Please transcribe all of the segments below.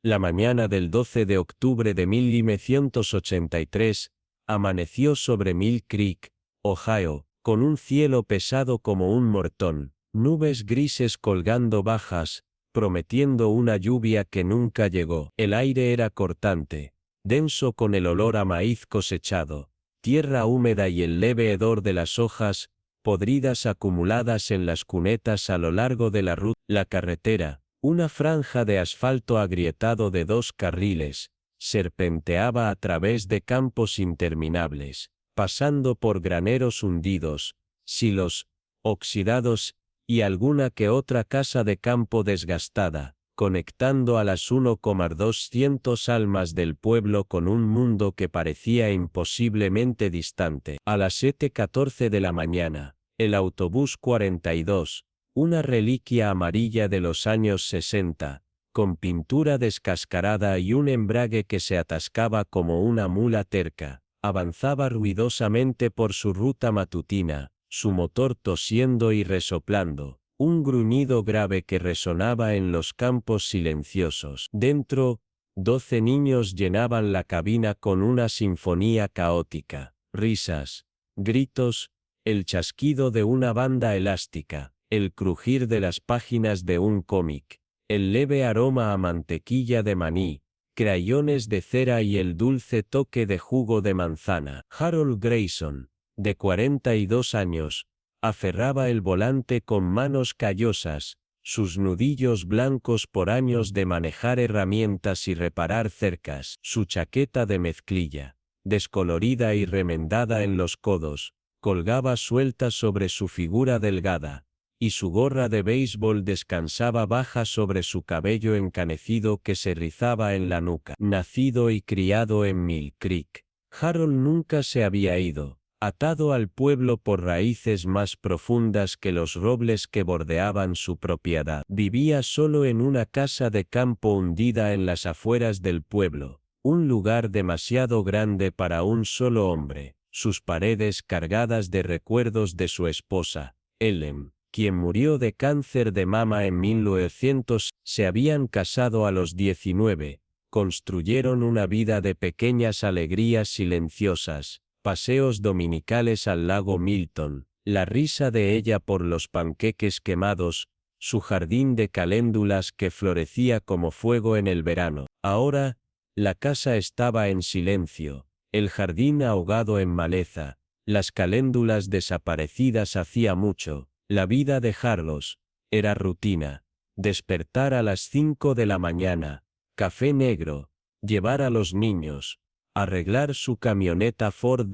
La mañana del 12 de octubre de 1983, amaneció sobre Mill Creek, Ohio, con un cielo pesado como un mortón, nubes grises colgando bajas, prometiendo una lluvia que nunca llegó. El aire era cortante, denso con el olor a maíz cosechado, tierra húmeda y el leve hedor de las hojas podridas acumuladas en las cunetas a lo largo de la ruta. La carretera, una franja de asfalto agrietado de 2 carriles, serpenteaba a través de campos interminables, pasando por graneros hundidos, silos oxidados y alguna que otra casa de campo desgastada, conectando a las 1,200 almas del pueblo con un mundo que parecía imposiblemente distante. A las 7:14 de la mañana, el autobús 42, una reliquia amarilla de los años 60, con pintura descascarada y un embrague que se atascaba como una mula terca, avanzaba ruidosamente por su ruta matutina, su motor tosiendo y resoplando, un gruñido grave que resonaba en los campos silenciosos. Dentro, 12 niños llenaban la cabina con una sinfonía caótica, risas, gritos, el chasquido de una banda elástica, el crujir de las páginas de un cómic, el leve aroma a mantequilla de maní, crayones de cera y el dulce toque de jugo de manzana. Harold Grayson, de 42 años, aferraba el volante con manos callosas, sus nudillos blancos por años de manejar herramientas y reparar cercas, su chaqueta de mezclilla, descolorida y remendada en los codos, colgaba suelta sobre su figura delgada, y su gorra de béisbol descansaba baja sobre su cabello encanecido que se rizaba en la nuca. Nacido y criado en Mill Creek, Harold nunca se había ido, atado al pueblo por raíces más profundas que los robles que bordeaban su propiedad. Vivía solo en una casa de campo hundida en las afueras del pueblo, un lugar demasiado grande para un solo hombre, sus paredes cargadas de recuerdos de su esposa, Ellen, quien murió de cáncer de mama en 1900, se habían casado a los 19, construyeron una vida de pequeñas alegrías silenciosas, paseos dominicales al lago Milton, la risa de ella por los panqueques quemados, su jardín de caléndulas que florecía como fuego en el verano. Ahora, la casa estaba en silencio, el jardín ahogado en maleza, las caléndulas desaparecidas hacía mucho. La vida de Harold era rutina, despertar a las 5 de la mañana, café negro, llevar a los niños, arreglar su camioneta Ford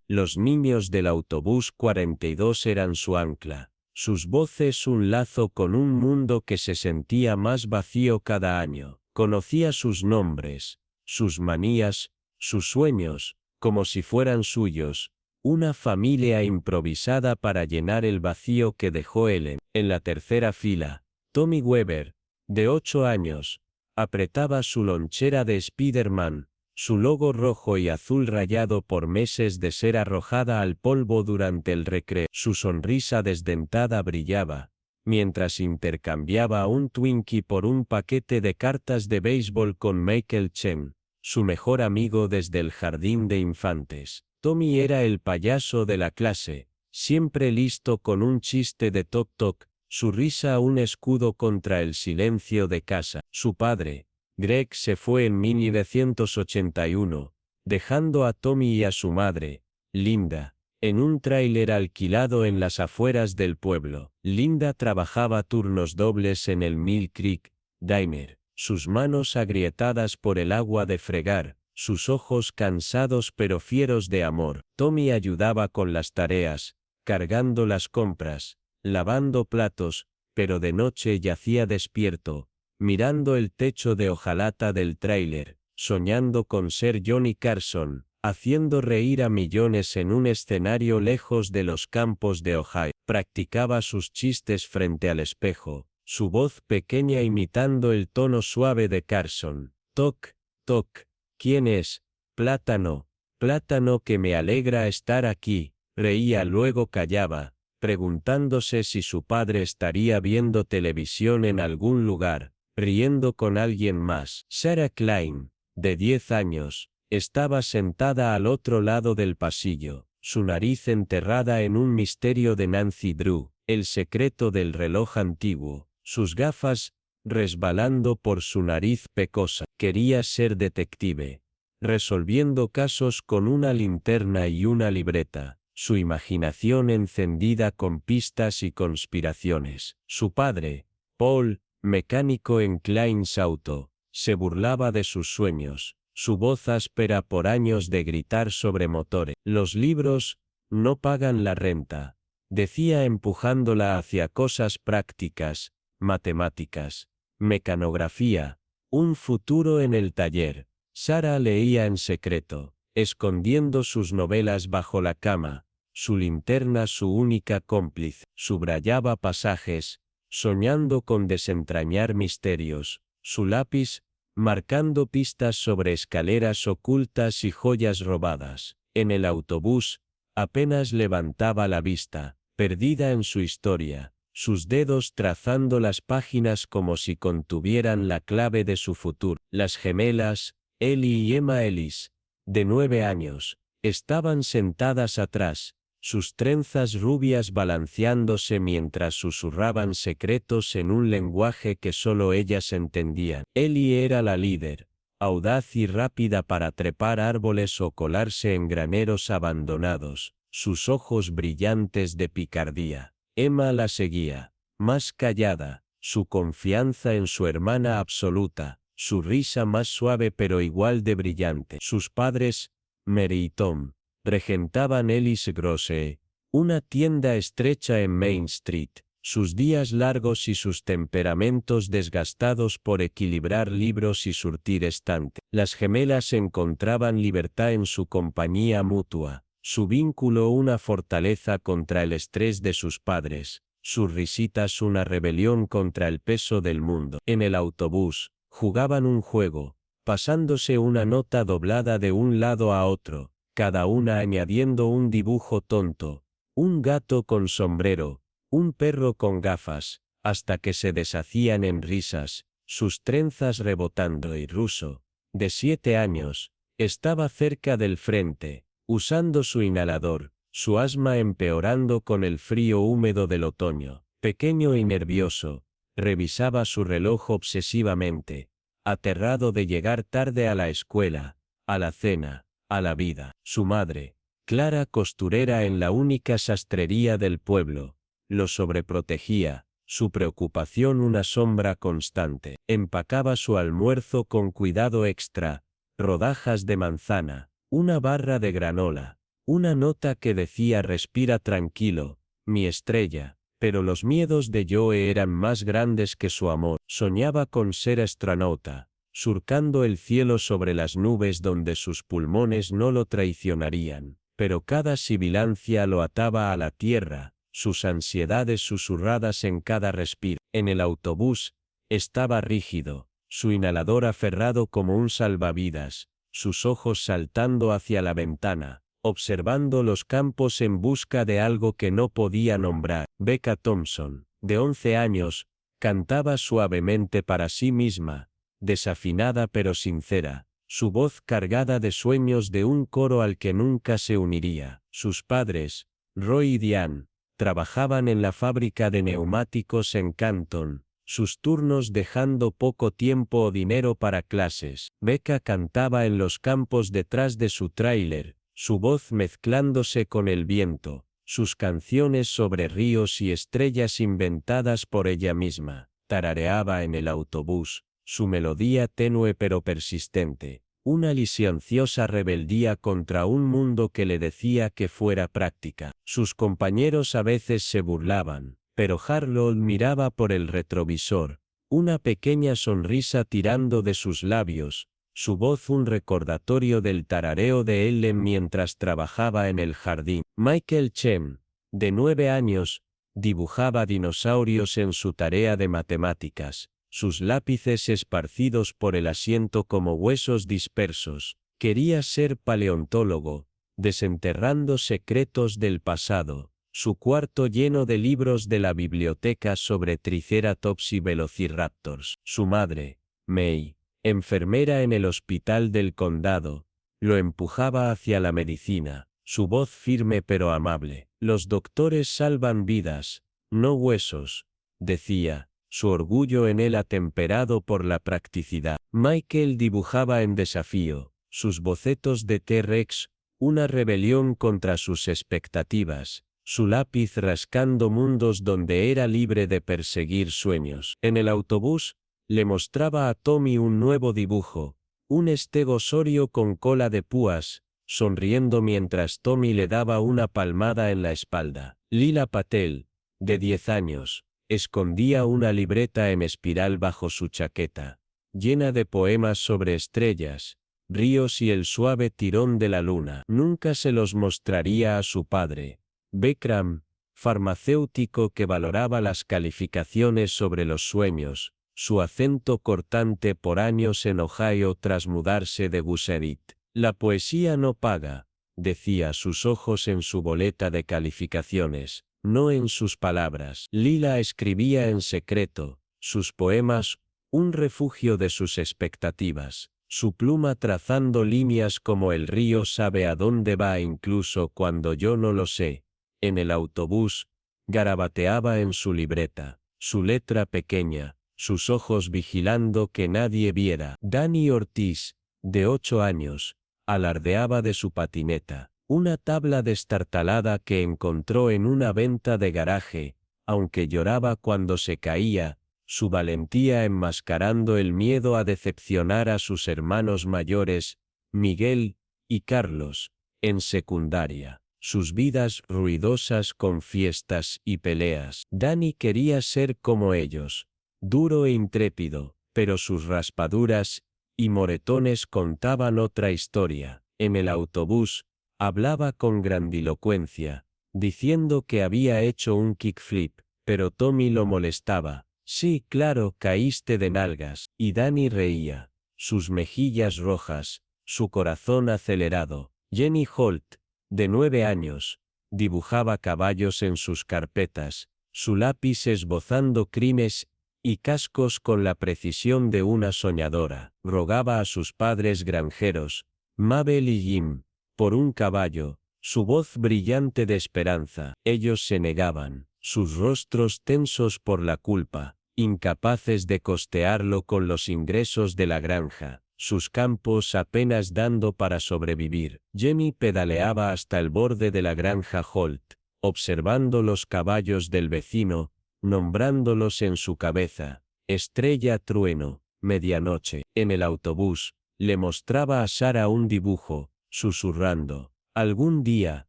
los niños del autobús 42 eran su ancla, sus voces un lazo con un mundo que se sentía más vacío cada año. Conocía sus nombres, sus manías, sus sueños, como si fueran suyos. Una familia improvisada para llenar el vacío que dejó Ellen. En la tercera fila, Tommy Weber, de 8 años, apretaba su lonchera de Spider-Man, su logo rojo y azul rayado por meses de ser arrojada al polvo durante el recreo. Su sonrisa desdentada brillaba, mientras intercambiaba un Twinkie por un paquete de cartas de béisbol con Michael Chen, su mejor amigo desde el jardín de infantes. Tommy era el payaso de la clase, siempre listo con un chiste de toc-toc, su risa un escudo contra el silencio de casa. Su padre, Greg, se fue en 1981, dejando a Tommy y a su madre, Linda, en un tráiler alquilado en las afueras del pueblo. Linda trabajaba turnos dobles en el Mill Creek Diner, sus manos agrietadas por el agua de fregar, sus ojos cansados pero fieros de amor. Tommy ayudaba con las tareas, cargando las compras, lavando platos, pero de noche yacía despierto, mirando el techo de hojalata del tráiler, soñando con ser Johnny Carson, haciendo reír a millones en un escenario lejos de los campos de Ohio. Practicaba sus chistes frente al espejo, su voz pequeña imitando el tono suave de Carson. Toc, toc. ¿Quién es? Plátano, plátano, que me alegra estar aquí. Reía, luego callaba, preguntándose si su padre estaría viendo televisión en algún lugar, riendo con alguien más. Sarah Klein, de 10 años, estaba sentada al otro lado del pasillo, su nariz enterrada en un misterio de Nancy Drew, el secreto del reloj antiguo, sus gafas resbalando por su nariz pecosa. Quería ser detective, resolviendo casos con una linterna y una libreta, su imaginación encendida con pistas y conspiraciones. Su padre, Paul, mecánico en Klein's Auto, se burlaba de sus sueños, su voz áspera por años de gritar sobre motores. Los libros no pagan la renta, decía empujándola hacia cosas prácticas, matemáticas, mecanografía, un futuro en el taller. Sarah leía en secreto, escondiendo sus novelas bajo la cama, su linterna su única cómplice. Subrayaba pasajes, soñando con desentrañar misterios, su lápiz marcando pistas sobre escaleras ocultas y joyas robadas. En el autobús, apenas levantaba la vista, perdida en su historia, sus dedos trazando las páginas como si contuvieran la clave de su futuro. Las gemelas, Ellie y Emma Ellis, de 9 años, estaban sentadas atrás, sus trenzas rubias balanceándose mientras susurraban secretos en un lenguaje que solo ellas entendían. Ellie era la líder, audaz y rápida para trepar árboles o colarse en graneros abandonados, sus ojos brillantes de picardía. Emma la seguía, más callada, su confianza en su hermana absoluta, su risa más suave pero igual de brillante. Sus padres, Mary y Tom, regentaban Ellis Grosse, una tienda estrecha en Main Street, sus días largos y sus temperamentos desgastados por equilibrar libros y surtir estantes. Las gemelas encontraban libertad en su compañía mutua, su vínculo una fortaleza contra el estrés de sus padres, sus risitas una rebelión contra el peso del mundo. En el autobús, jugaban un juego, pasándose una nota doblada de un lado a otro, cada una añadiendo un dibujo tonto, un gato con sombrero, un perro con gafas, hasta que se deshacían en risas, sus trenzas rebotando. Y Russo, de 7 años, estaba cerca del frente, usando su inhalador, su asma empeorando con el frío húmedo del otoño. Pequeño y nervioso, revisaba su reloj obsesivamente, aterrado de llegar tarde a la escuela, a la cena, a la vida. Su madre, Clara costurera en la única sastrería del pueblo, lo sobreprotegía, su preocupación una sombra constante. Empacaba su almuerzo con cuidado extra, rodajas de manzana, una barra de granola, una nota que decía respira tranquilo, mi estrella, pero los miedos de Joe eran más grandes que su amor. Soñaba con ser astronauta, surcando el cielo sobre las nubes donde sus pulmones no lo traicionarían, pero cada sibilancia lo ataba a la tierra, sus ansiedades susurradas en cada respiro. En el autobús, estaba rígido, su inhalador aferrado como un salvavidas, sus ojos saltando hacia la ventana, observando los campos en busca de algo que no podía nombrar. Becca Thompson, de 11 años, cantaba suavemente para sí misma, desafinada pero sincera, su voz cargada de sueños de un coro al que nunca se uniría. Sus padres, Roy y Diane, trabajaban en la fábrica de neumáticos en Canton, sus turnos dejando poco tiempo o dinero para clases. Becca cantaba en los campos detrás de su tráiler, su voz mezclándose con el viento, sus canciones sobre ríos y estrellas inventadas por ella misma. Tarareaba en el autobús, su melodía tenue pero persistente, una licenciosa rebeldía contra un mundo que le decía que fuera práctica. Sus compañeros a veces se burlaban, pero Harold miraba por el retrovisor, una pequeña sonrisa tirando de sus labios, su voz un recordatorio del tarareo de Ellen mientras trabajaba en el jardín. Michael Chem, de 9 años, dibujaba dinosaurios en su tarea de matemáticas, sus lápices esparcidos por el asiento como huesos dispersos. Quería ser paleontólogo, desenterrando secretos del pasado, su cuarto lleno de libros de la biblioteca sobre Triceratops y Velociraptors. Su madre, May, enfermera en el hospital del condado, lo empujaba hacia la medicina, su voz firme pero amable. Los doctores salvan vidas, no huesos, decía, su orgullo en él atemperado por la practicidad. Michael dibujaba en desafío, sus bocetos de T-Rex, una rebelión contra sus expectativas, su lápiz rascando mundos donde era libre de perseguir sueños. En el autobús, le mostraba a Tommy un nuevo dibujo, un estegosaurio con cola de púas, sonriendo mientras Tommy le daba una palmada en la espalda. Lila Patel, de 10 años, escondía una libreta en espiral bajo su chaqueta, llena de poemas sobre estrellas, ríos y el suave tirón de la luna. Nunca se los mostraría a su padre, Bekram, farmacéutico que valoraba las calificaciones sobre los sueños, su acento cortante por años en Ohio tras mudarse de Gusserit. La poesía no paga, decía, sus ojos en su boleta de calificaciones, no en sus palabras. Lila escribía en secreto, sus poemas, un refugio de sus expectativas, su pluma trazando líneas como el río sabe a dónde va incluso cuando yo no lo sé. En el autobús, garabateaba en su libreta, su letra pequeña, sus ojos vigilando que nadie viera. Danny Ortiz, de 8 años, alardeaba de su patineta, una tabla destartalada que encontró en una venta de garaje, aunque lloraba cuando se caía, su valentía enmascarando el miedo a decepcionar a sus hermanos mayores, Miguel y Carlos, en secundaria, sus vidas ruidosas con fiestas y peleas. Danny quería ser como ellos, duro e intrépido, pero sus raspaduras y moretones contaban otra historia. En el autobús, hablaba con grandilocuencia, diciendo que había hecho un kickflip, pero Tommy lo molestaba. Sí, claro, caíste de nalgas. Y Danny reía, sus mejillas rojas, su corazón acelerado. Jenny Holt, de 9 años, dibujaba caballos en sus carpetas, su lápiz esbozando crimes y cascos con la precisión de una soñadora. Rogaba a sus padres granjeros, Mabel y Jim, por un caballo, su voz brillante de esperanza. Ellos se negaban, sus rostros tensos por la culpa, incapaces de costearlo con los ingresos de la granja, sus campos apenas dando para sobrevivir. Jenny pedaleaba hasta el borde de la granja Holt, observando los caballos del vecino, nombrándolos en su cabeza, Estrella, Trueno, Medianoche. En el autobús, le mostraba a Sara un dibujo, susurrando, algún día,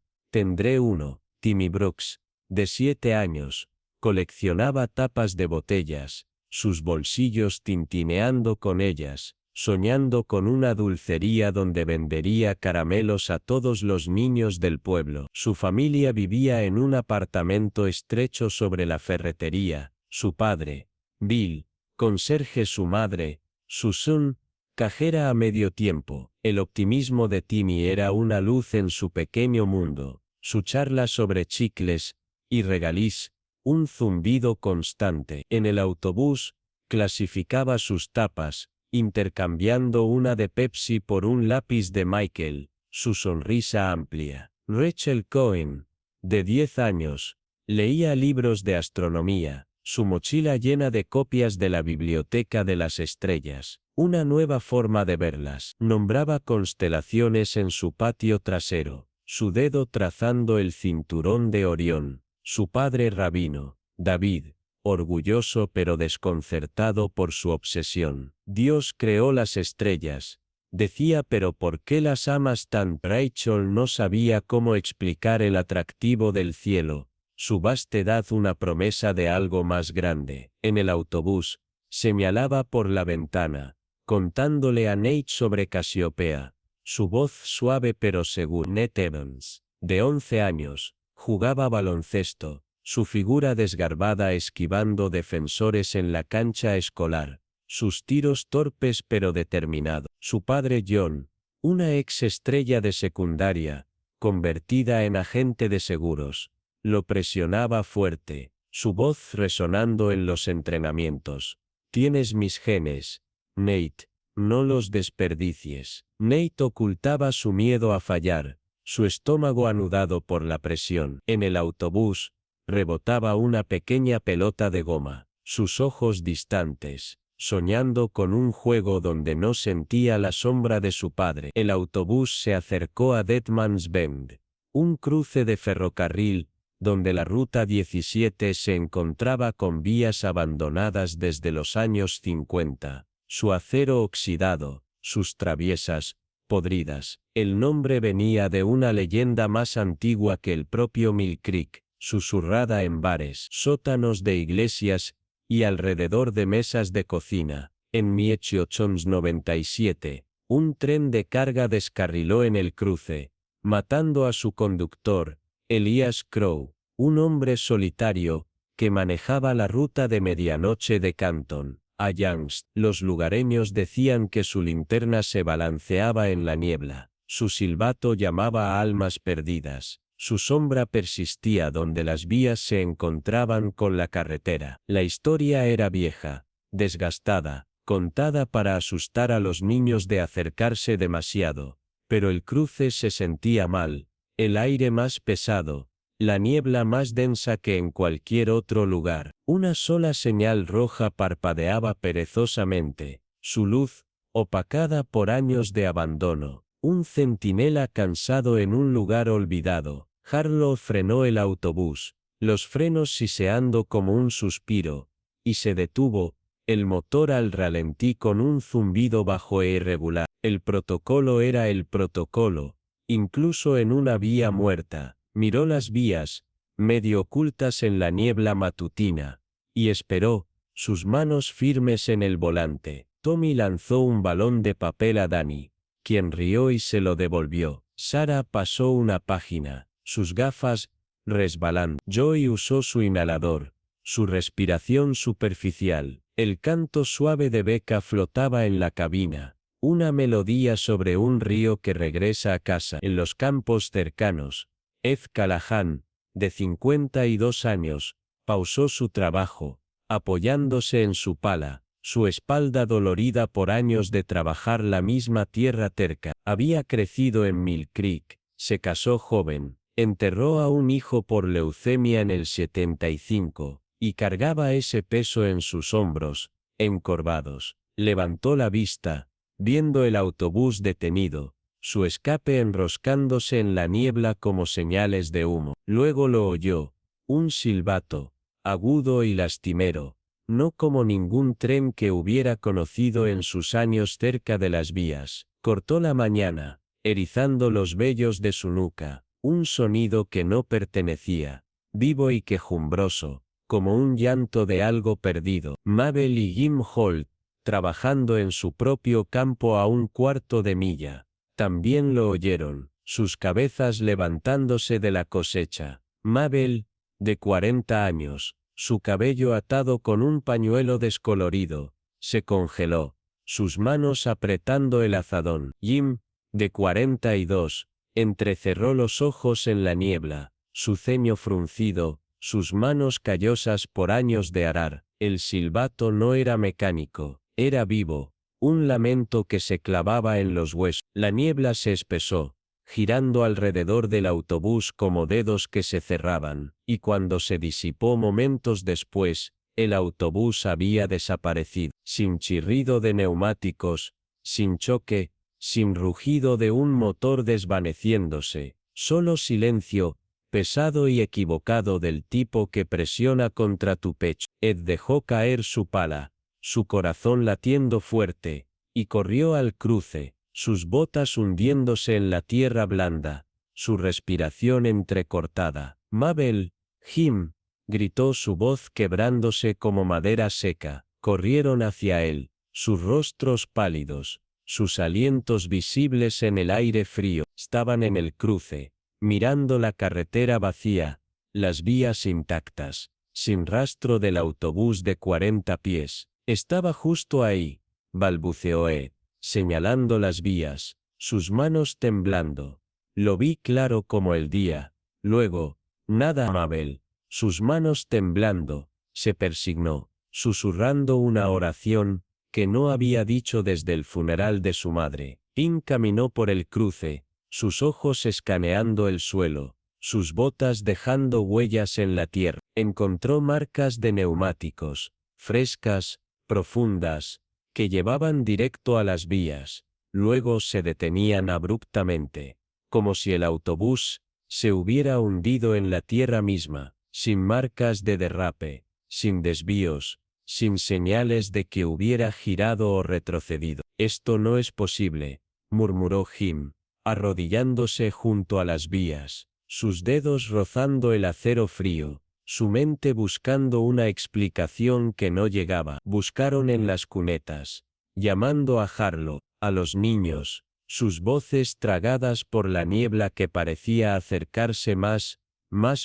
tendré uno. Timmy Brooks, de 7 años, coleccionaba tapas de botellas, sus bolsillos tintineando con ellas, soñando con una dulcería donde vendería caramelos a todos los niños del pueblo. Su familia vivía en un apartamento estrecho sobre la ferretería, su padre, Bill, conserje, su madre, Susan, cajera a medio tiempo. El optimismo de Timmy era una luz en su pequeño mundo, su charla sobre chicles y regaliz, un zumbido constante. En el autobús, clasificaba sus tapas, intercambiando una de Pepsi por un lápiz de Michael, su sonrisa amplia. Rachel Cohen, de 10 años, leía libros de astronomía, su mochila llena de copias de la Biblioteca de las Estrellas, una nueva forma de verlas. Nombraba constelaciones en su patio trasero, su dedo trazando el cinturón de Orión. Su padre rabino, David, orgulloso pero desconcertado por su obsesión. Dios creó las estrellas, decía, pero ¿por qué las amas tan? Rachel no sabía cómo explicar el atractivo del cielo, su vastedad, una promesa de algo más grande. En el autobús, señalaba por la ventana, contándole a Nate sobre Casiopea, su voz suave pero segura. Nate Evans, de 11 años, jugaba baloncesto, su figura desgarbada esquivando defensores en la cancha escolar, sus tiros torpes pero determinados. Su padre John, una ex estrella de secundaria, convertida en agente de seguros, Lo presionaba fuerte, su voz resonando en los entrenamientos. Tienes mis genes, Nate, no los desperdicies. Nate ocultaba su miedo a fallar, su estómago anudado por la presión. En el autobús, rebotaba una pequeña pelota de goma, sus ojos distantes, soñando con un juego donde no sentía la sombra de su padre. El autobús se acercó a Deadman's Bend, un cruce de ferrocarril, donde la Ruta 17 se encontraba con vías abandonadas desde los años 50, su acero oxidado, sus traviesas, podridas. El nombre venía de una leyenda más antigua que el propio Mill Creek, susurrada en bares, sótanos de iglesias y alrededor de mesas de cocina. En 1897, un tren de carga descarriló en el cruce, matando a su conductor, Elias Crow, un hombre solitario, que manejaba la ruta de medianoche de Canton a Youngstown. Los lugareños decían que su linterna se balanceaba en la niebla, su silbato llamaba a almas perdidas, su sombra persistía donde las vías se encontraban con la carretera. La historia era vieja, desgastada, contada para asustar a los niños de acercarse demasiado, pero el cruce se sentía mal, el aire más pesado, la niebla más densa que en cualquier otro lugar. Una sola señal roja parpadeaba perezosamente, su luz, opacada por años de abandono. Un centinela cansado en un lugar olvidado. Harlow frenó el autobús, los frenos siseando como un suspiro, y se detuvo, el motor al ralentí con un zumbido bajo e irregular. El protocolo era el protocolo, incluso en una vía muerta. Miró las vías, medio ocultas en la niebla matutina, y esperó, sus manos firmes en el volante. Tommy lanzó un balón de papel a Danny, quien rió y se lo devolvió. Sarah pasó una página, sus gafas, resbalando. Joey usó su inhalador, su respiración superficial. El canto suave de Becca flotaba en la cabina, una melodía sobre un río que regresa a casa. En los campos cercanos, Ed Callahan, de 52 años, pausó su trabajo, apoyándose en su pala, su espalda dolorida por años de trabajar la misma tierra terca. Había crecido en Mill Creek, se casó joven, enterró a un hijo por leucemia en el 75, y cargaba ese peso en sus hombros, encorvados. Levantó la vista, viendo el autobús detenido, su escape enroscándose en la niebla como señales de humo. Luego lo oyó, un silbato, agudo y lastimero, no como ningún tren que hubiera conocido en sus años cerca de las vías. Cortó la mañana, erizando los vellos de su nuca, un sonido que no pertenecía, vivo y quejumbroso, como un llanto de algo perdido. Mabel y Jim Holt, trabajando en su propio campo a un cuarto de milla, también lo oyeron, sus cabezas levantándose de la cosecha. Mabel, de 40 años, su cabello atado con un pañuelo descolorido, se congeló, sus manos apretando el azadón. Jim, de 42, entrecerró los ojos en la niebla, su ceño fruncido, sus manos callosas por años de arar. El silbato no era mecánico, era vivo, un lamento que se clavaba en los huesos. La niebla se espesó, girando alrededor del autobús como dedos que se cerraban, y cuando se disipó momentos después, el autobús había desaparecido, sin chirrido de neumáticos, sin choque, sin rugido de un motor desvaneciéndose, solo silencio, pesado y equivocado del tipo que presiona contra tu pecho. Ed dejó caer su pala, su corazón latiendo fuerte, y corrió al cruce, sus botas hundiéndose en la tierra blanda, su respiración entrecortada. Mabel, Jim, gritó su voz quebrándose como madera seca. Corrieron hacia él, sus rostros pálidos, sus alientos visibles en el aire frío. Estaban en el cruce, mirando la carretera vacía, las vías intactas, sin rastro del autobús de 40 pies. Estaba justo ahí, balbuceó Ed, señalando las vías, sus manos temblando. Lo vi claro como el día. Luego, Nada. Mabel, sus manos temblando, se persignó, susurrando una oración que no había dicho desde el funeral de su madre. Tim caminó por el cruce, sus ojos escaneando el suelo, sus botas dejando huellas en la tierra. Encontró marcas de neumáticos, frescas, profundas, que llevaban directo a las vías. Luego se detenían abruptamente, como si el autobús se hubiera hundido en la tierra misma, sin marcas de derrape, sin desvíos, sin señales de que hubiera girado o retrocedido. Esto no es posible, murmuró Jim, arrodillándose junto a las vías, sus dedos rozando el acero frío, su mente buscando una explicación que no llegaba. Buscaron en las cunetas, llamando a Harlow, a los niños, sus voces tragadas por la niebla que parecía acercarse más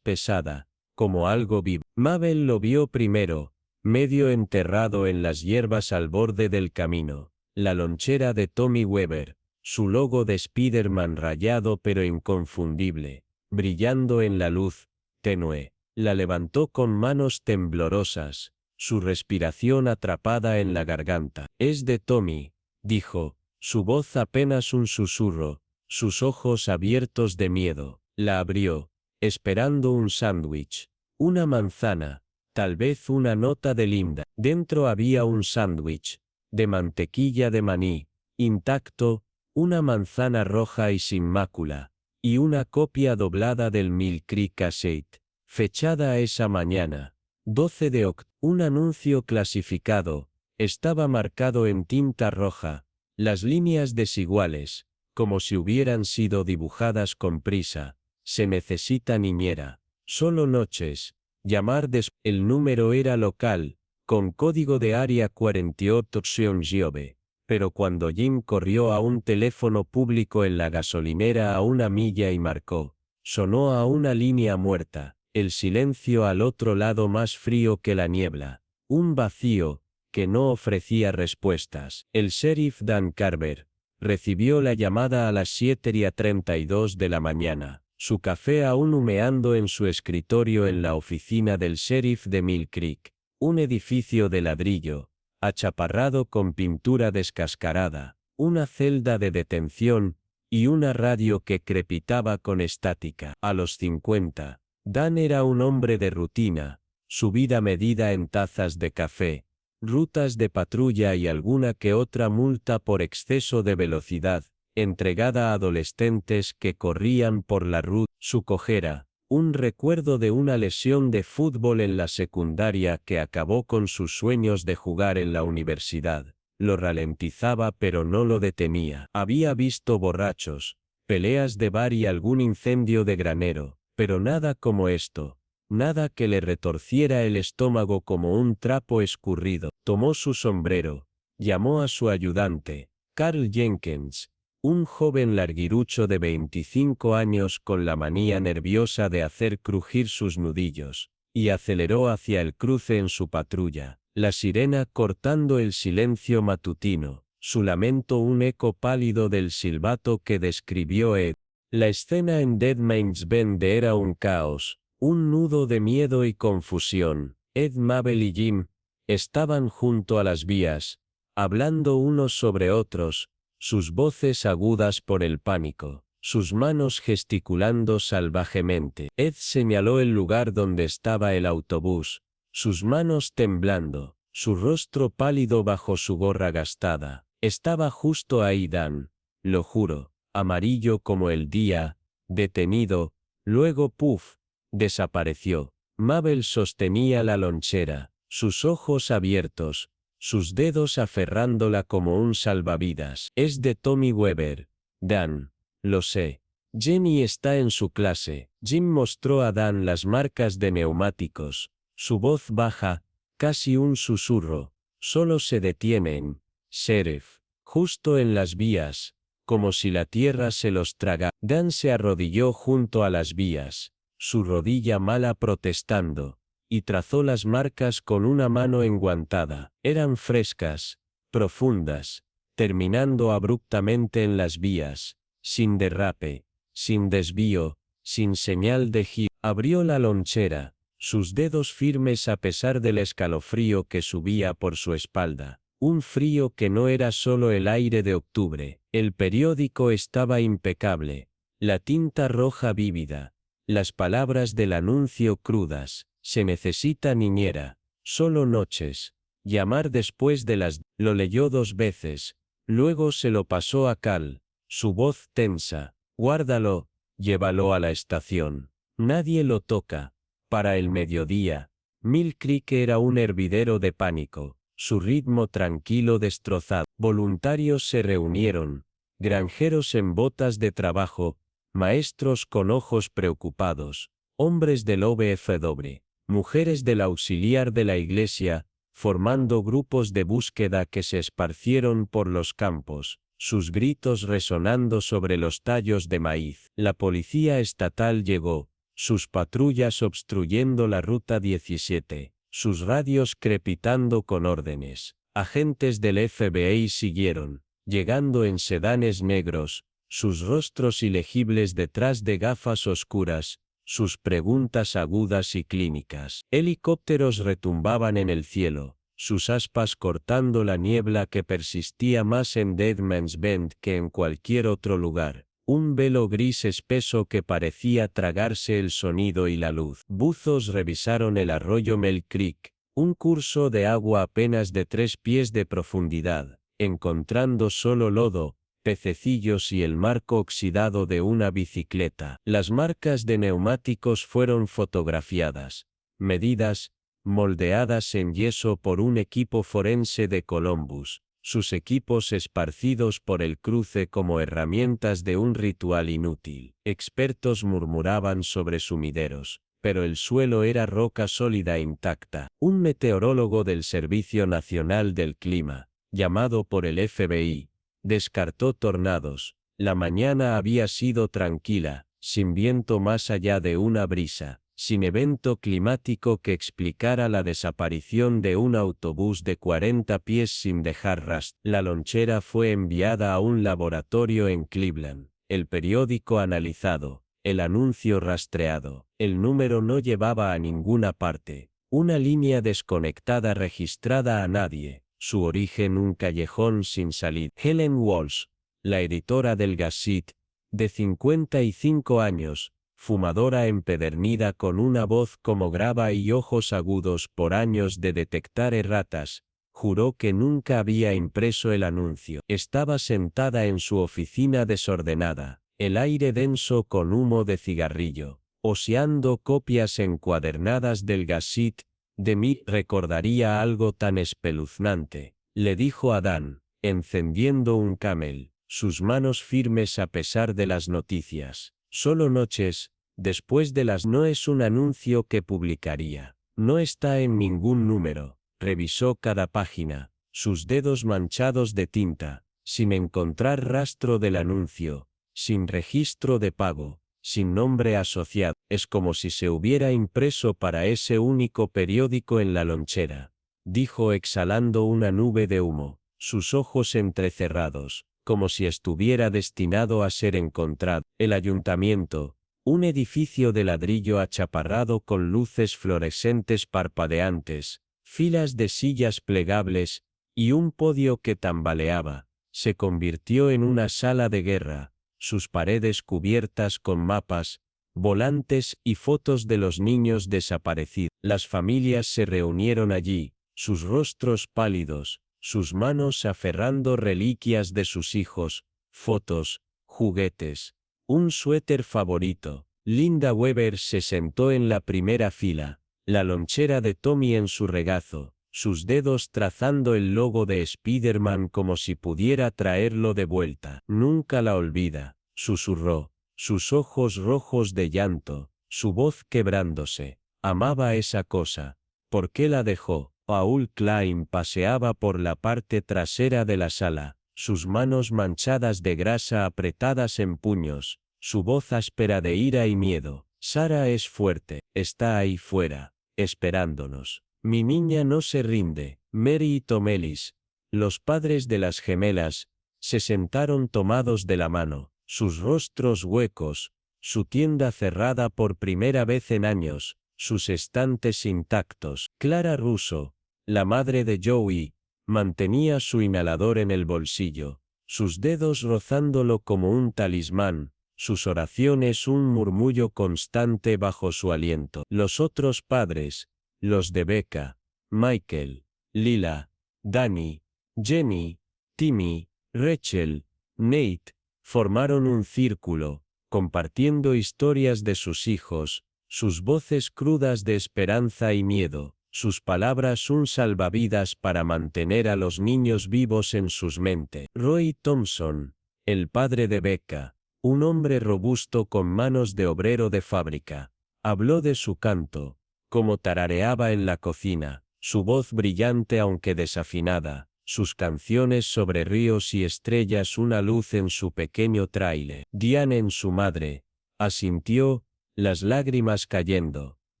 pesada, como algo vivo. Mabel lo vio primero, medio enterrado en las hierbas al borde del camino, la lonchera de Tommy Weber, su logo de Spider-Man rayado pero inconfundible, brillando en la luz tenue. La levantó con manos temblorosas, su respiración atrapada en la garganta. Es de Tommy, dijo, su voz apenas un susurro, sus ojos abiertos de miedo. La abrió, esperando un sándwich, una manzana, tal vez una nota de Linda. Dentro había un sándwich, de mantequilla de maní, intacto, una manzana roja y sin mácula, y una copia doblada del Mill Creek Cassette, fechada esa mañana, 12 de octubre. Un anuncio clasificado, estaba marcado en tinta roja, las líneas desiguales, como si hubieran sido dibujadas con prisa. Se necesita niñera, solo noches, llamar el número era local, con código de área 48 Giove, pero cuando Jim corrió a un teléfono público en la gasolinera a una milla y marcó, sonó a una línea muerta, el silencio al otro lado más frío que la niebla, un vacío, que no ofrecía respuestas. El sheriff Dan Carver recibió la llamada a las 7:32 de la mañana, su café aún humeando en su escritorio en la oficina del sheriff de Mill Creek, un edificio de ladrillo, achaparrado con pintura descascarada, una celda de detención, y una radio que crepitaba con estática. A los 50, Dan era un hombre de rutina, su vida medida en tazas de café, rutas de patrulla y alguna que otra multa por exceso de velocidad, entregada a adolescentes que corrían por la ruta. Su cojera, un recuerdo de una lesión de fútbol en la secundaria que acabó con sus sueños de jugar en la universidad, lo ralentizaba pero no lo detenía. Había visto borrachos, peleas de bar y algún incendio de granero, pero nada como esto. Nada que le retorciera el estómago como un trapo escurrido. Tomó su sombrero, llamó a su ayudante, Carl Jenkins, un joven larguirucho de 25 años con la manía nerviosa de hacer crujir sus nudillos, y aceleró hacia el cruce en su patrulla, la sirena cortando el silencio matutino, su lamento un eco pálido del silbato que describió Ed. La escena en Dead Man's Bend era un caos. Un nudo de miedo y confusión. Ed, Mabel y Jim estaban junto a las vías, hablando unos sobre otros, sus voces agudas por el pánico, sus manos gesticulando salvajemente. Ed señaló el lugar donde estaba el autobús, sus manos temblando, su rostro pálido bajo su gorra gastada. Estaba justo ahí Dan, lo juro, amarillo como el día, detenido, luego puff. Desapareció. Mabel sostenía la lonchera, sus ojos abiertos, sus dedos aferrándola como un salvavidas. Es de Tommy Weber. Dan. Lo sé. Jenny está en su clase. Jim mostró a Dan las marcas de neumáticos. Su voz baja, casi un susurro. Solo se detienen, sheriff, justo en las vías, como si la tierra se los traga. Dan se arrodilló junto a las vías, su rodilla mala protestando, y trazó las marcas con una mano enguantada. Eran frescas, profundas, terminando abruptamente en las vías, sin derrape, sin desvío, sin señal de giro. Abrió la lonchera, sus dedos firmes a pesar del escalofrío que subía por su espalda. Un frío que no era solo el aire de octubre. El periódico estaba impecable. La tinta roja vívida. Las palabras del anuncio crudas. Se necesita niñera. Solo noches. Llamar después de las... Lo leyó 2 veces. Luego se lo pasó a Cal. Su voz tensa. Guárdalo. Llévalo a la estación. Nadie lo toca. Para el mediodía. Mill Creek era un hervidero de pánico. Su ritmo tranquilo destrozado. Voluntarios se reunieron. Granjeros en botas de trabajo. Maestros con ojos preocupados. Hombres del OBFW. Mujeres del auxiliar de la iglesia, formando grupos de búsqueda que se esparcieron por los campos, sus gritos resonando sobre los tallos de maíz. La policía estatal llegó, sus patrullas obstruyendo la ruta 17, sus radios crepitando con órdenes. Agentes del FBI siguieron, llegando en sedanes negros, sus rostros ilegibles detrás de gafas oscuras, sus preguntas agudas y clínicas. Helicópteros retumbaban en el cielo, sus aspas cortando la niebla que persistía más en Deadman's Bend que en cualquier otro lugar. Un velo gris espeso que parecía tragarse el sonido y la luz. Buzos revisaron el arroyo Mill Creek, un curso de agua apenas de 3 pies de profundidad, encontrando solo lodo, pececillos y el marco oxidado de una bicicleta. Las marcas de neumáticos fueron fotografiadas, medidas, moldeadas en yeso por un equipo forense de Columbus, sus equipos esparcidos por el cruce como herramientas de un ritual inútil. Expertos murmuraban sobre sumideros, pero el suelo era roca sólida intacta. Un meteorólogo del Servicio Nacional del Clima, llamado por el FBI, descartó tornados. La mañana había sido tranquila, sin viento más allá de una brisa, sin evento climático que explicara la desaparición de un autobús de 40 pies sin dejar rastro. La lonchera fue enviada a un laboratorio en Cleveland, el periódico analizado, el anuncio rastreado, el número no llevaba a ninguna parte, una línea desconectada registrada a nadie. Su origen un callejón sin salida. Helen Walsh, la editora del Gazette, de 55 años, fumadora empedernida con una voz como grava y ojos agudos por años de detectar erratas, juró que nunca había impreso el anuncio. Estaba sentada en su oficina desordenada, el aire denso con humo de cigarrillo, oseando copias encuadernadas del Gazette. De mí recordaría algo tan espeluznante, le dijo Adán, encendiendo un Camel, sus manos firmes a pesar de las noticias. Solo noches, después de las... No es un anuncio que publicaría. No está en ningún número. Revisó cada página, sus dedos manchados de tinta, sin encontrar rastro del anuncio, sin registro de pago, sin nombre asociado. Es como si se hubiera impreso para ese único periódico en la lonchera, dijo exhalando una nube de humo, sus ojos entrecerrados, como si estuviera destinado a ser encontrado. El ayuntamiento, un edificio de ladrillo achaparrado con luces fluorescentes parpadeantes, filas de sillas plegables, y un podio que tambaleaba, se convirtió en una sala de guerra, sus paredes cubiertas con mapas, volantes y fotos de los niños desaparecidos. Las familias se reunieron allí, sus rostros pálidos, sus manos aferrando reliquias de sus hijos, fotos, juguetes, un suéter favorito. Linda Weber se sentó en la primera fila, la lonchera de Tommy en su regazo, sus dedos trazando el logo de Spider-Man como si pudiera traerlo de vuelta. Nunca la olvida, susurró, sus ojos rojos de llanto, su voz quebrándose. Amaba esa cosa. ¿Por qué la dejó? Paul Klein paseaba por la parte trasera de la sala, sus manos manchadas de grasa apretadas en puños, su voz áspera de ira y miedo. Sara es fuerte, está ahí fuera, esperándonos. Mi niña no se rinde. Mary y Tom Ellis, los padres de las gemelas, se sentaron tomados de la mano, sus rostros huecos, su tienda cerrada por primera vez en años, sus estantes intactos. Clara Russo, la madre de Joey, mantenía su inhalador en el bolsillo, sus dedos rozándolo como un talismán, sus oraciones un murmullo constante bajo su aliento. Los otros padres, los de Becca, Michael, Lila, Danny, Jenny, Timmy, Rachel, Nate, formaron un círculo, compartiendo historias de sus hijos, sus voces crudas de esperanza y miedo, sus palabras un salvavidas para mantener a los niños vivos en sus mentes. Roy Thompson, el padre de Becca, un hombre robusto con manos de obrero de fábrica, habló de su canto, como tarareaba en la cocina, su voz brillante aunque desafinada, sus canciones sobre ríos y estrellas, una luz en su pequeño tráiler. Diane, en su madre, asintió, las lágrimas cayendo,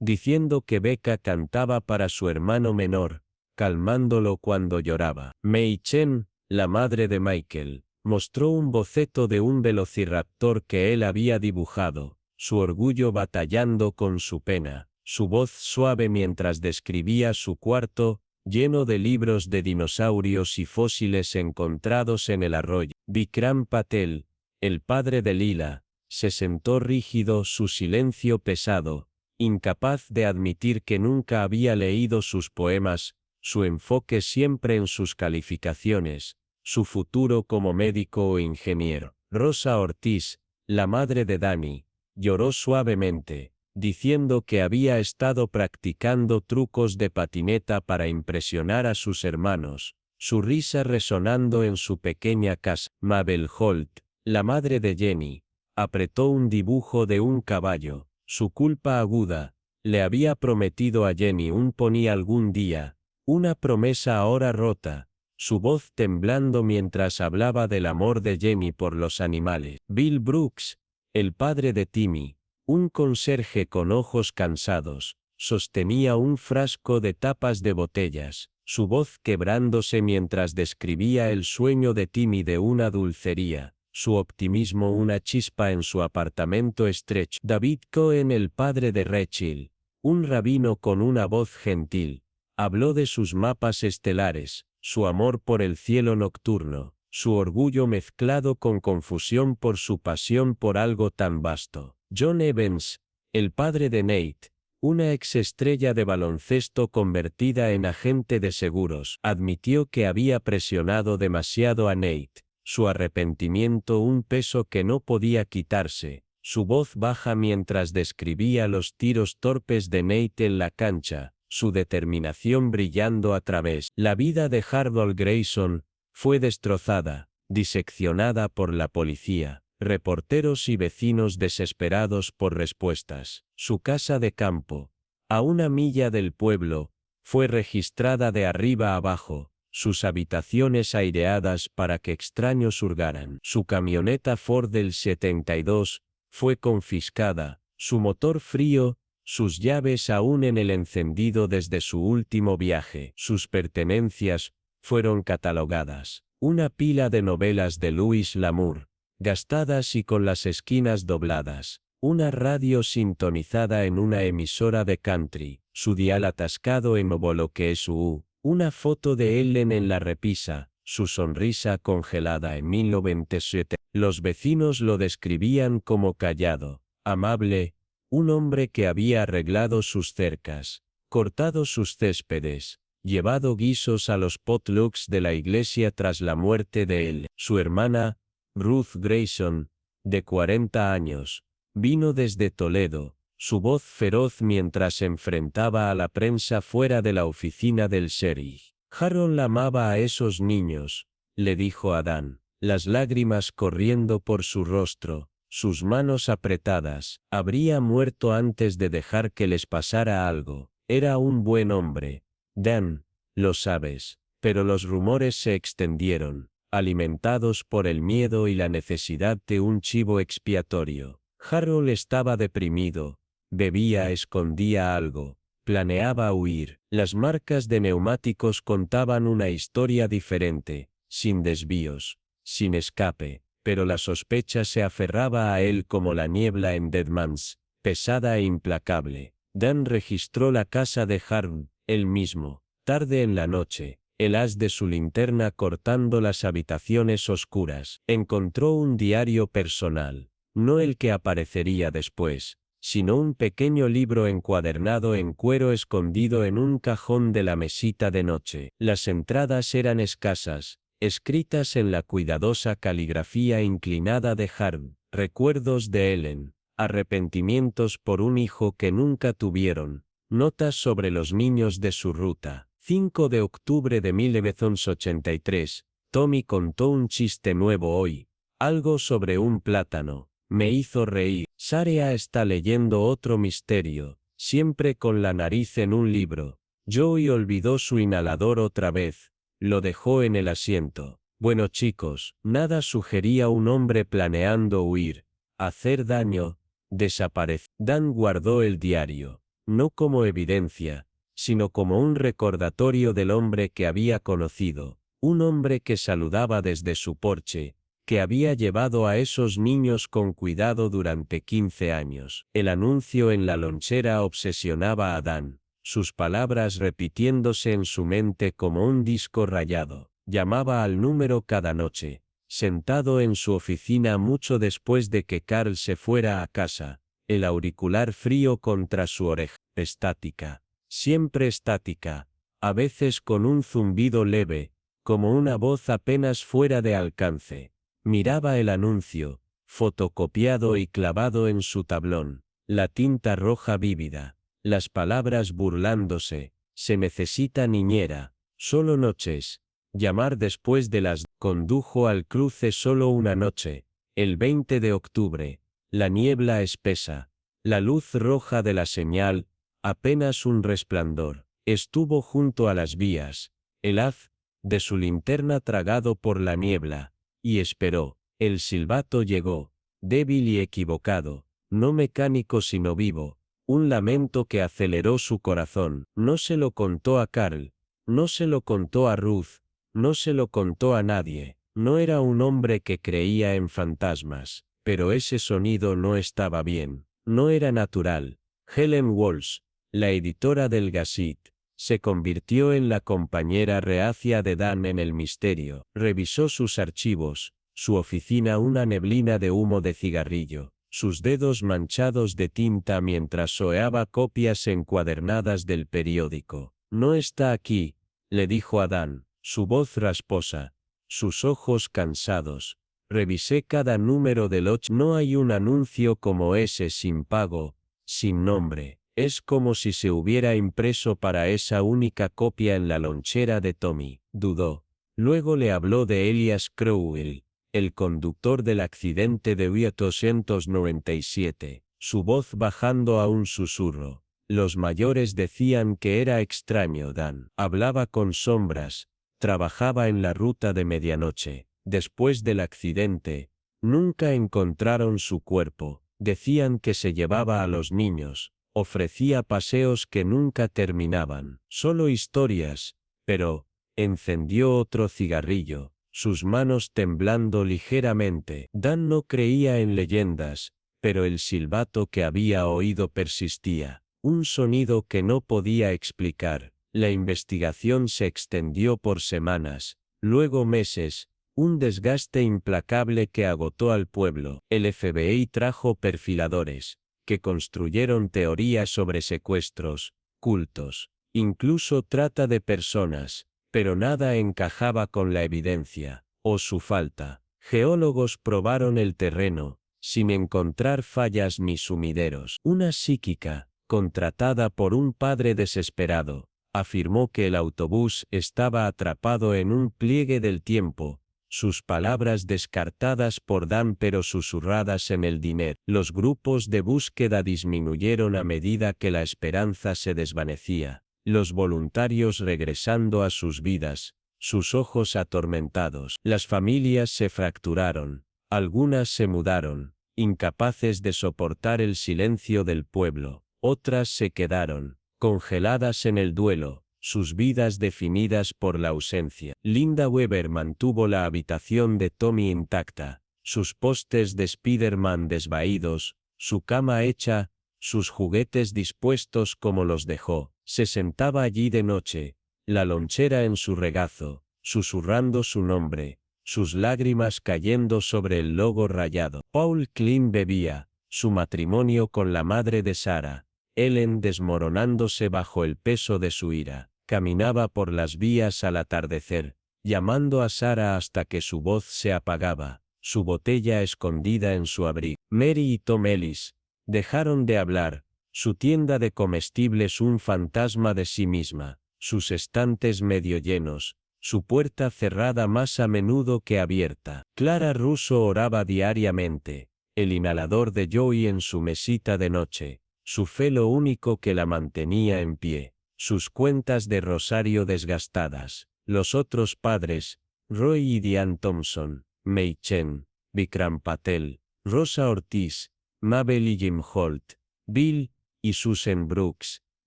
diciendo que Becca cantaba para su hermano menor, calmándolo cuando lloraba. Mei Chen, la madre de Michael, mostró un boceto de un velociraptor que él había dibujado, su orgullo batallando con su pena, su voz suave mientras describía su cuarto, lleno de libros de dinosaurios y fósiles encontrados en el arroyo. Vikram Patel, el padre de Lila, se sentó rígido, su silencio pesado, incapaz de admitir que nunca había leído sus poemas, su enfoque siempre en sus calificaciones, su futuro como médico o ingeniero. Rosa Ortiz, la madre de Danny, lloró suavemente, diciendo que había estado practicando trucos de patineta para impresionar a sus hermanos, su risa resonando en su pequeña casa. Mabel Holt, la madre de Jenny, apretó un dibujo de un caballo, su culpa aguda, le había prometido a Jenny un pony algún día, una promesa ahora rota, su voz temblando mientras hablaba del amor de Jenny por los animales. Bill Brooks, el padre de Timmy, un conserje con ojos cansados, sostenía un frasco de tapas de botellas, su voz quebrándose mientras describía el sueño de Timmy de una dulcería, su optimismo una chispa en su apartamento estrecho. David Cohen, el padre de Rachel, un rabino con una voz gentil, habló de sus mapas estelares, su amor por el cielo nocturno, su orgullo mezclado con confusión por su pasión por algo tan vasto. John Evans, el padre de Nate, una exestrella de baloncesto convertida en agente de seguros, admitió que había presionado demasiado a Nate, su arrepentimiento un peso que no podía quitarse, su voz baja mientras describía los tiros torpes de Nate en la cancha, su determinación brillando a través. La vida de Harold Grayson fue destrozada, diseccionada por la policía, reporteros y vecinos desesperados por respuestas. Su casa de campo, a una milla del pueblo, fue registrada de arriba abajo, sus habitaciones aireadas para que extraños hurgaran. Su camioneta Ford del 72 fue confiscada, su motor frío, sus llaves aún en el encendido desde su último viaje. Sus pertenencias fueron catalogadas. Una pila de novelas de Louis L'Amour, gastadas y con las esquinas dobladas. Una radio sintonizada en una emisora de country, su dial atascado en Oboloquesuu. Una foto de Ellen en la repisa, su sonrisa congelada en 1997. Los vecinos lo describían como callado, amable, un hombre que había arreglado sus cercas, cortado sus céspedes, llevado guisos a los potlucks de la iglesia tras la muerte de él. Su hermana, Ruth Grayson, de 40 años, vino desde Toledo, su voz feroz mientras se enfrentaba a la prensa fuera de la oficina del sheriff. Harold amaba a esos niños, le dijo a Dan, las lágrimas corriendo por su rostro, sus manos apretadas. Habría muerto antes de dejar que les pasara algo. Era un buen hombre. Dan, lo sabes, pero los rumores se extendieron, alimentados por el miedo y la necesidad de un chivo expiatorio. Harold estaba deprimido, bebía, escondía algo, planeaba huir. Las marcas de neumáticos contaban una historia diferente, sin desvíos, sin escape. pero la sospecha se aferraba a él como la niebla en Deadmans, pesada e implacable. Dan registró la casa de Harm, él mismo. Tarde en la noche, el haz de su linterna cortando las habitaciones oscuras. Encontró un diario personal, no el que aparecería después, sino un pequeño libro encuadernado en cuero escondido en un cajón de la mesita de noche. Las entradas eran escasas, escritas en la cuidadosa caligrafía inclinada de Harm, recuerdos de Ellen, arrepentimientos por un hijo que nunca tuvieron, notas sobre los niños de su ruta. 5 de octubre de 1983, Tommy contó un chiste nuevo hoy, algo sobre un plátano. Me hizo reír. Sarea está leyendo otro misterio, siempre con la nariz en un libro. Joey olvidó su inhalador otra vez, lo dejó en el asiento. Bueno chicos, nada sugería un hombre planeando huir, hacer daño, desaparecer. Dan guardó el diario, no como evidencia, sino como un recordatorio del hombre que había conocido, un hombre que saludaba desde su porche, que había llevado a esos niños con cuidado durante 15 años. El anuncio en la lonchera obsesionaba a Dan, sus palabras repitiéndose en su mente como un disco rayado. Llamaba al número cada noche, sentado en su oficina mucho después de que Carl se fuera a casa, el auricular frío contra su oreja, estática, siempre estática, a veces con un zumbido leve, como una voz apenas fuera de alcance. Miraba el anuncio, fotocopiado y clavado en su tablón, la tinta roja vívida, las palabras burlándose, se necesita niñera, solo noches, llamar después de las. Condujo al cruce solo una noche, el 20 de octubre, la niebla espesa, la luz roja de la señal, apenas un resplandor. Estuvo junto a las vías, el haz de su linterna tragado por la niebla, y esperó. El silbato llegó, débil y equivocado, no mecánico sino vivo, un lamento que aceleró su corazón. No se lo contó a Carl, no se lo contó a Ruth, no se lo contó a nadie. No era un hombre que creía en fantasmas, pero ese sonido no estaba bien, no era natural. Helen Walsh, la editora del Gazette, se convirtió en la compañera reacia de Dan en el misterio. Revisó sus archivos, su oficina una neblina de humo de cigarrillo, sus dedos manchados de tinta mientras hojeaba copias encuadernadas del periódico. No está aquí, le dijo a Dan, su voz rasposa, sus ojos cansados. Revisé cada número del 8. No hay un anuncio como ese sin pago, sin nombre. Es como si se hubiera impreso para esa única copia en la lonchera de Tommy. Dudó. Luego le habló de Elias Crowell, el conductor del accidente de 1897, su voz bajando a un susurro. Los mayores decían que era extraño. Dan hablaba con sombras, trabajaba en la ruta de medianoche. Después del accidente, nunca encontraron su cuerpo. Decían que se llevaba a los niños. Ofrecía paseos que nunca terminaban. Solo historias, pero encendió otro cigarrillo, sus manos temblando ligeramente. Dan no creía en leyendas, pero el silbato que había oído persistía, un sonido que no podía explicar. La investigación se extendió por semanas, luego meses, un desgaste implacable que agotó al pueblo. El FBI trajo perfiladores, que construyeron teorías sobre secuestros, cultos, incluso trata de personas, pero nada encajaba con la evidencia, o su falta. Geólogos probaron el terreno, sin encontrar fallas ni sumideros. Una psíquica, contratada por un padre desesperado, afirmó que el autobús estaba atrapado en un pliegue del tiempo, sus palabras descartadas por Dan pero susurradas en el dinero. Los grupos de búsqueda disminuyeron a medida que la esperanza se desvanecía, los voluntarios regresando a sus vidas, sus ojos atormentados. Las familias se fracturaron, algunas se mudaron, incapaces de soportar el silencio del pueblo, otras se quedaron, congeladas en el duelo, sus vidas definidas por la ausencia. Linda Weber mantuvo la habitación de Tommy intacta, sus postes de Spiderman desvaídos, su cama hecha, sus juguetes dispuestos como los dejó. Se sentaba allí de noche, la lonchera en su regazo, susurrando su nombre, sus lágrimas cayendo sobre el logo rayado. Paul Klein bebía, su matrimonio con la madre de Sarah, Ellen desmoronándose bajo el peso de su ira. Caminaba por las vías al atardecer, llamando a Sarah hasta que su voz se apagaba, su botella escondida en su abrigo. Mary y Tom Ellis dejaron de hablar, su tienda de comestibles un fantasma de sí misma, sus estantes medio llenos, su puerta cerrada más a menudo que abierta. Clara Russo oraba diariamente, el inhalador de Joey en su mesita de noche, su fe lo único que la mantenía en pie, sus cuentas de rosario desgastadas. Los otros padres, Roy y Diane Thompson, Mei Chen, Vikram Patel, Rosa Ortiz, Mabel y Jim Holt, Bill y Susan Brooks,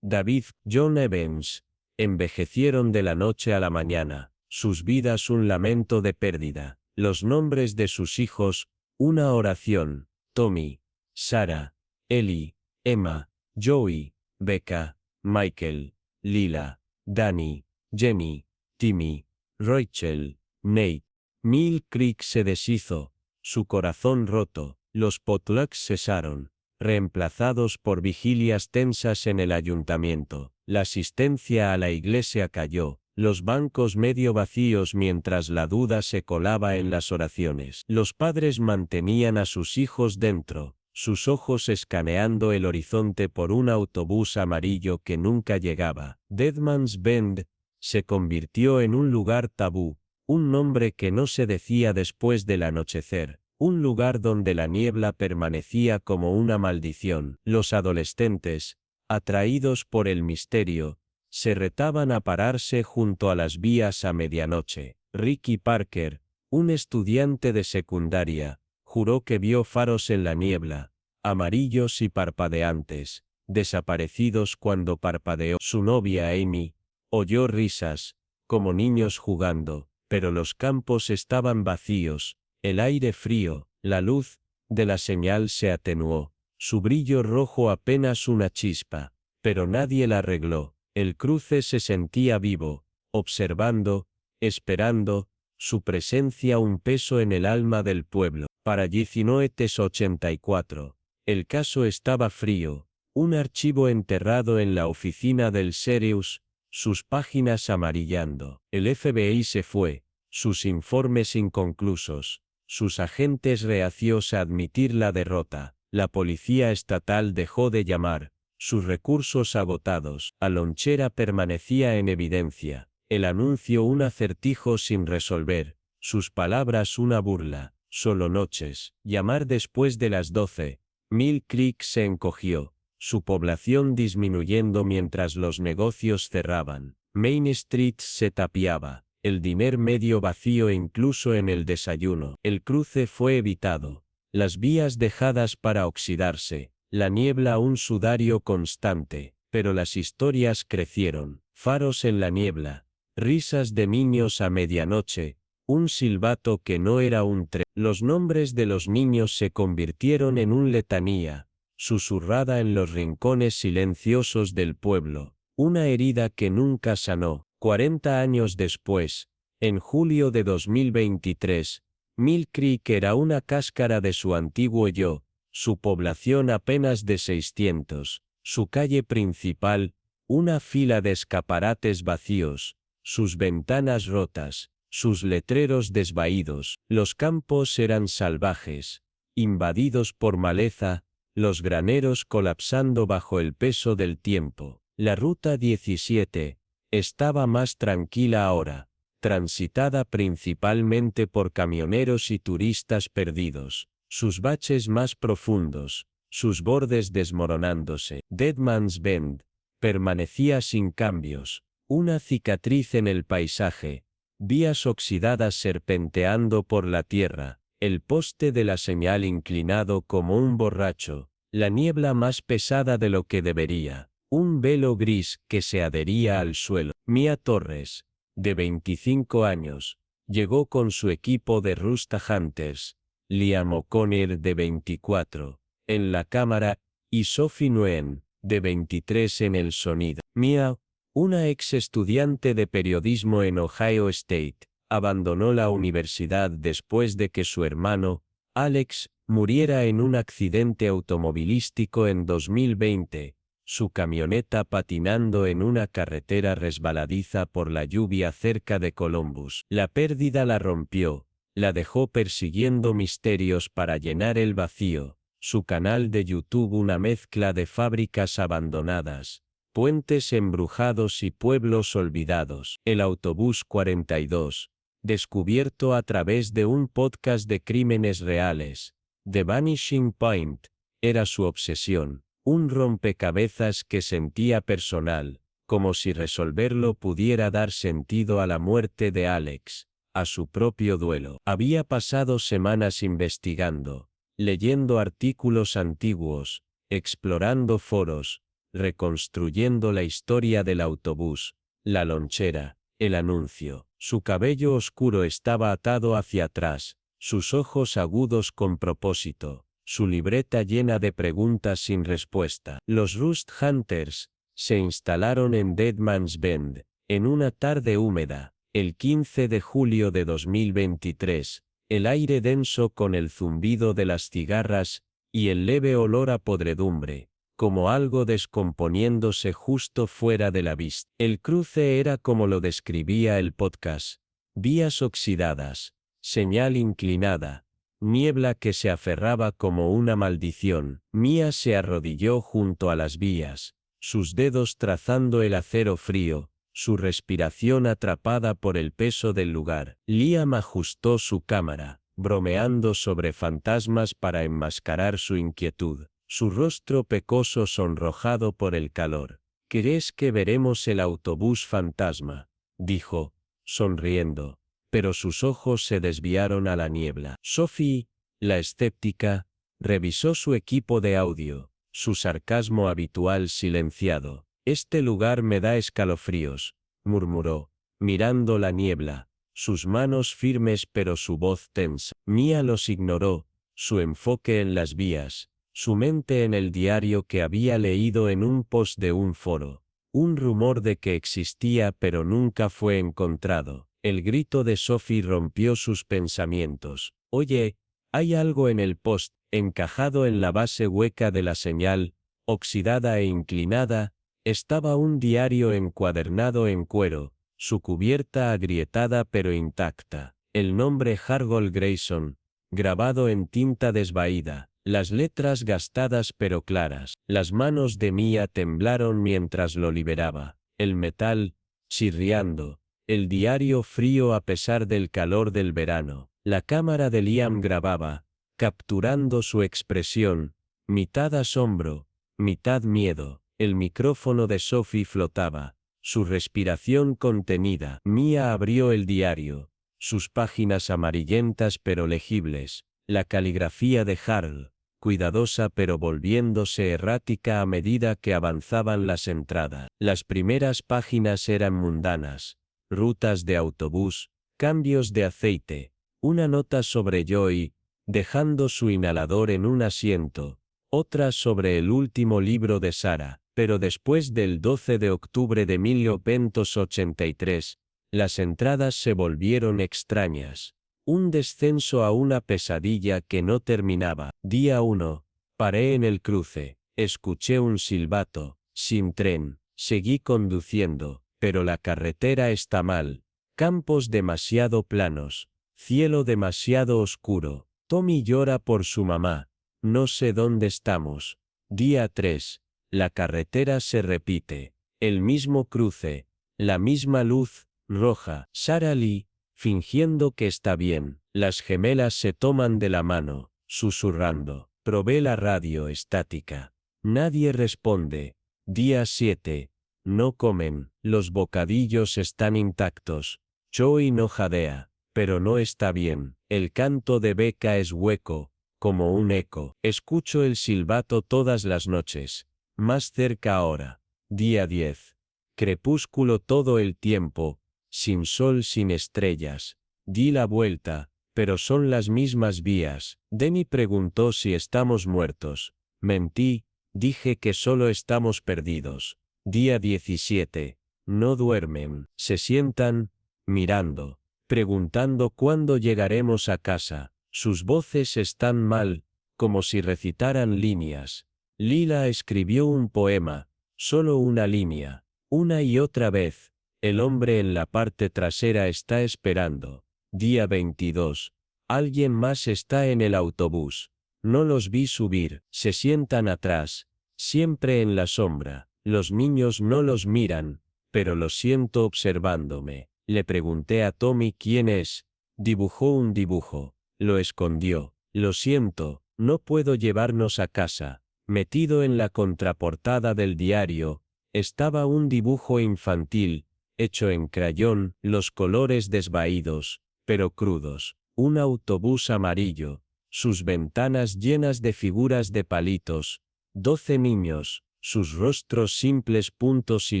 David, John Evans, envejecieron de la noche a la mañana, sus vidas un lamento de pérdida, los nombres de sus hijos, una oración, Tommy, Sarah, Ellie, Emma, Joey, Becca, Michael, Lila, Danny, Jenny, Timmy, Rachel, Nate. Mill Creek se deshizo, su corazón roto, los potlucks cesaron, reemplazados por vigilias tensas en el ayuntamiento, la asistencia a la iglesia cayó, los bancos medio vacíos mientras la duda se colaba en las oraciones. Los padres mantenían a sus hijos dentro, sus ojos escaneando el horizonte por un autobús amarillo que nunca llegaba. Deadman's Bend se convirtió en un lugar tabú, un nombre que no se decía después del anochecer, un lugar donde la niebla permanecía como una maldición. Los adolescentes, atraídos por el misterio, se retaban a pararse junto a las vías a medianoche. Ricky Parker, un estudiante de secundaria, juró que vio faros en la niebla, amarillos y parpadeantes, desaparecidos cuando parpadeó. Su novia Amy oyó risas, como niños jugando, pero los campos estaban vacíos, el aire frío, la luz de la señal se atenuó, su brillo rojo apenas una chispa, pero nadie la arregló. El cruce se sentía vivo, observando, esperando, su presencia un peso en el alma del pueblo. Para 1984, el caso estaba frío, un archivo enterrado en la oficina del Sirius, sus páginas amarillando. El FBI se fue, sus informes inconclusos, sus agentes reacios a admitir la derrota, la policía estatal dejó de llamar, sus recursos agotados. La lonchera permanecía en evidencia, el anuncio un acertijo sin resolver, sus palabras una burla, solo noches, llamar después de las 12. Mill Creek se encogió, su población disminuyendo mientras los negocios cerraban. Main Street se tapiaba, el diner medio vacío incluso en el desayuno. El cruce fue evitado, las vías dejadas para oxidarse, la niebla un sudario constante, pero las historias crecieron, faros en la niebla, risas de niños a medianoche, un silbato que no era un tren. Los nombres de los niños se convirtieron en un letanía, susurrada en los rincones silenciosos del pueblo, una herida que nunca sanó. 40 años después, en julio de 2023, Mill Creek era una cáscara de su antiguo yo, su población apenas de 600, su calle principal, una fila de escaparates vacíos, sus ventanas rotas, sus letreros desvaídos. Los campos eran salvajes, invadidos por maleza, los graneros colapsando bajo el peso del tiempo. La ruta 17 estaba más tranquila ahora, transitada principalmente por camioneros y turistas perdidos, sus baches más profundos, sus bordes desmoronándose. Deadman's Bend permanecía sin cambios, una cicatriz en el paisaje, vías oxidadas serpenteando por la tierra, el poste de la señal inclinado como un borracho, la niebla más pesada de lo que debería, un velo gris que se adhería al suelo. Mia Torres, de 25 años, llegó con su equipo de Rusta Hunters, Liam O'Connor de 24, en la cámara, y Sophie Nguyen, de 23 en el sonido. Mia, una ex estudiante de periodismo en Ohio State, abandonó la universidad después de que su hermano, Alex, muriera en un accidente automovilístico en 2020, su camioneta patinando en una carretera resbaladiza por la lluvia cerca de Columbus. La pérdida la rompió, la dejó persiguiendo misterios para llenar el vacío. Su canal de YouTube una mezcla de fábricas abandonadas, puentes embrujados y pueblos olvidados. El autobús 42, descubierto a través de un podcast de crímenes reales. The Vanishing Point, era su obsesión, un rompecabezas que sentía personal, como si resolverlo pudiera dar sentido a la muerte de Alex, a su propio duelo. Había pasado semanas investigando, leyendo artículos antiguos, explorando foros, reconstruyendo la historia del autobús, la lonchera, el anuncio. Su cabello oscuro estaba atado hacia atrás, sus ojos agudos con propósito, su libreta llena de preguntas sin respuesta. Los Rust Hunters se instalaron en Deadman's Bend, en una tarde húmeda, el 15 de julio de 2023, el aire denso con el zumbido de las cigarras y el leve olor a podredumbre, como algo descomponiéndose justo fuera de la vista. El cruce era como lo describía el podcast: vías oxidadas, señal inclinada, niebla que se aferraba como una maldición. Mia se arrodilló junto a las vías, sus dedos trazando el acero frío, su respiración atrapada por el peso del lugar. Liam ajustó su cámara, bromeando sobre fantasmas para enmascarar su inquietud, su rostro pecoso sonrojado por el calor. ¿Crees que veremos el autobús fantasma?, dijo, sonriendo, pero sus ojos se desviaron a la niebla. Sophie, la escéptica, revisó su equipo de audio, su sarcasmo habitual silenciado. «Este lugar me da escalofríos», murmuró, mirando la niebla, sus manos firmes pero su voz tensa. Mia los ignoró, su enfoque en las vías, su mente en el diario que había leído en un post de un foro, un rumor de que existía pero nunca fue encontrado. El grito de Sophie rompió sus pensamientos. «Oye, hay algo en el post», encajado en la base hueca de la señal, oxidada e inclinada, estaba un diario encuadernado en cuero, su cubierta agrietada pero intacta. El nombre Hargold Grayson, grabado en tinta desvaída, las letras gastadas pero claras. Las manos de Mia temblaron mientras lo liberaba. El metal, chirriando. El diario frío a pesar del calor del verano. La cámara de Liam grababa, capturando su expresión, mitad asombro, mitad miedo. El micrófono de Sophie flotaba, su respiración contenida. Mia abrió el diario, sus páginas amarillentas pero legibles, la caligrafía de Harl, cuidadosa pero volviéndose errática a medida que avanzaban las entradas. Las primeras páginas eran mundanas, rutas de autobús, cambios de aceite, una nota sobre Joy, dejando su inhalador en un asiento, otra sobre el último libro de Sarah. Pero después del 12 de octubre de 1983, las entradas se volvieron extrañas. Un descenso a una pesadilla que no terminaba. Día 1. Paré en el cruce, escuché un silbato, sin tren, seguí conduciendo, pero la carretera está mal. Campos demasiado planos, cielo demasiado oscuro. Tommy llora por su mamá. No sé dónde estamos. Día 3. La carretera se repite, el mismo cruce, la misma luz roja. Sarah Lee, fingiendo que está bien, las gemelas se toman de la mano, susurrando. Probé la radio estática. Nadie responde. Día 7. No comen, los bocadillos están intactos. Joey no jadea, pero no está bien. El canto de Becca es hueco, como un eco. Escucho el silbato todas las noches. Más cerca ahora. Día 10. Crepúsculo todo el tiempo, sin sol, sin estrellas. Di la vuelta, Pero son las mismas vías. Demi preguntó si estamos muertos. Mentí, dije que solo estamos perdidos. Día 17. No duermen. Se sientan, mirando, preguntando cuándo llegaremos a casa. Sus voces están mal, como si recitaran líneas. Lila escribió un poema, solo una línea. Una y otra vez. El hombre en la parte trasera está esperando. Día 22. Alguien más está en el autobús. No los vi subir. Se sientan atrás, siempre en la sombra. Los niños no los miran, pero los siento observándome. Le pregunté a Tommy quién es. Dibujó un dibujo. Lo escondió. Lo siento, no puedo llevarnos a casa. Metido en la contraportada del diario, estaba un dibujo infantil, hecho en crayón, los colores desvaídos, pero crudos. Un autobús amarillo, sus ventanas llenas de figuras de palitos, 12 niños, sus rostros simples puntos y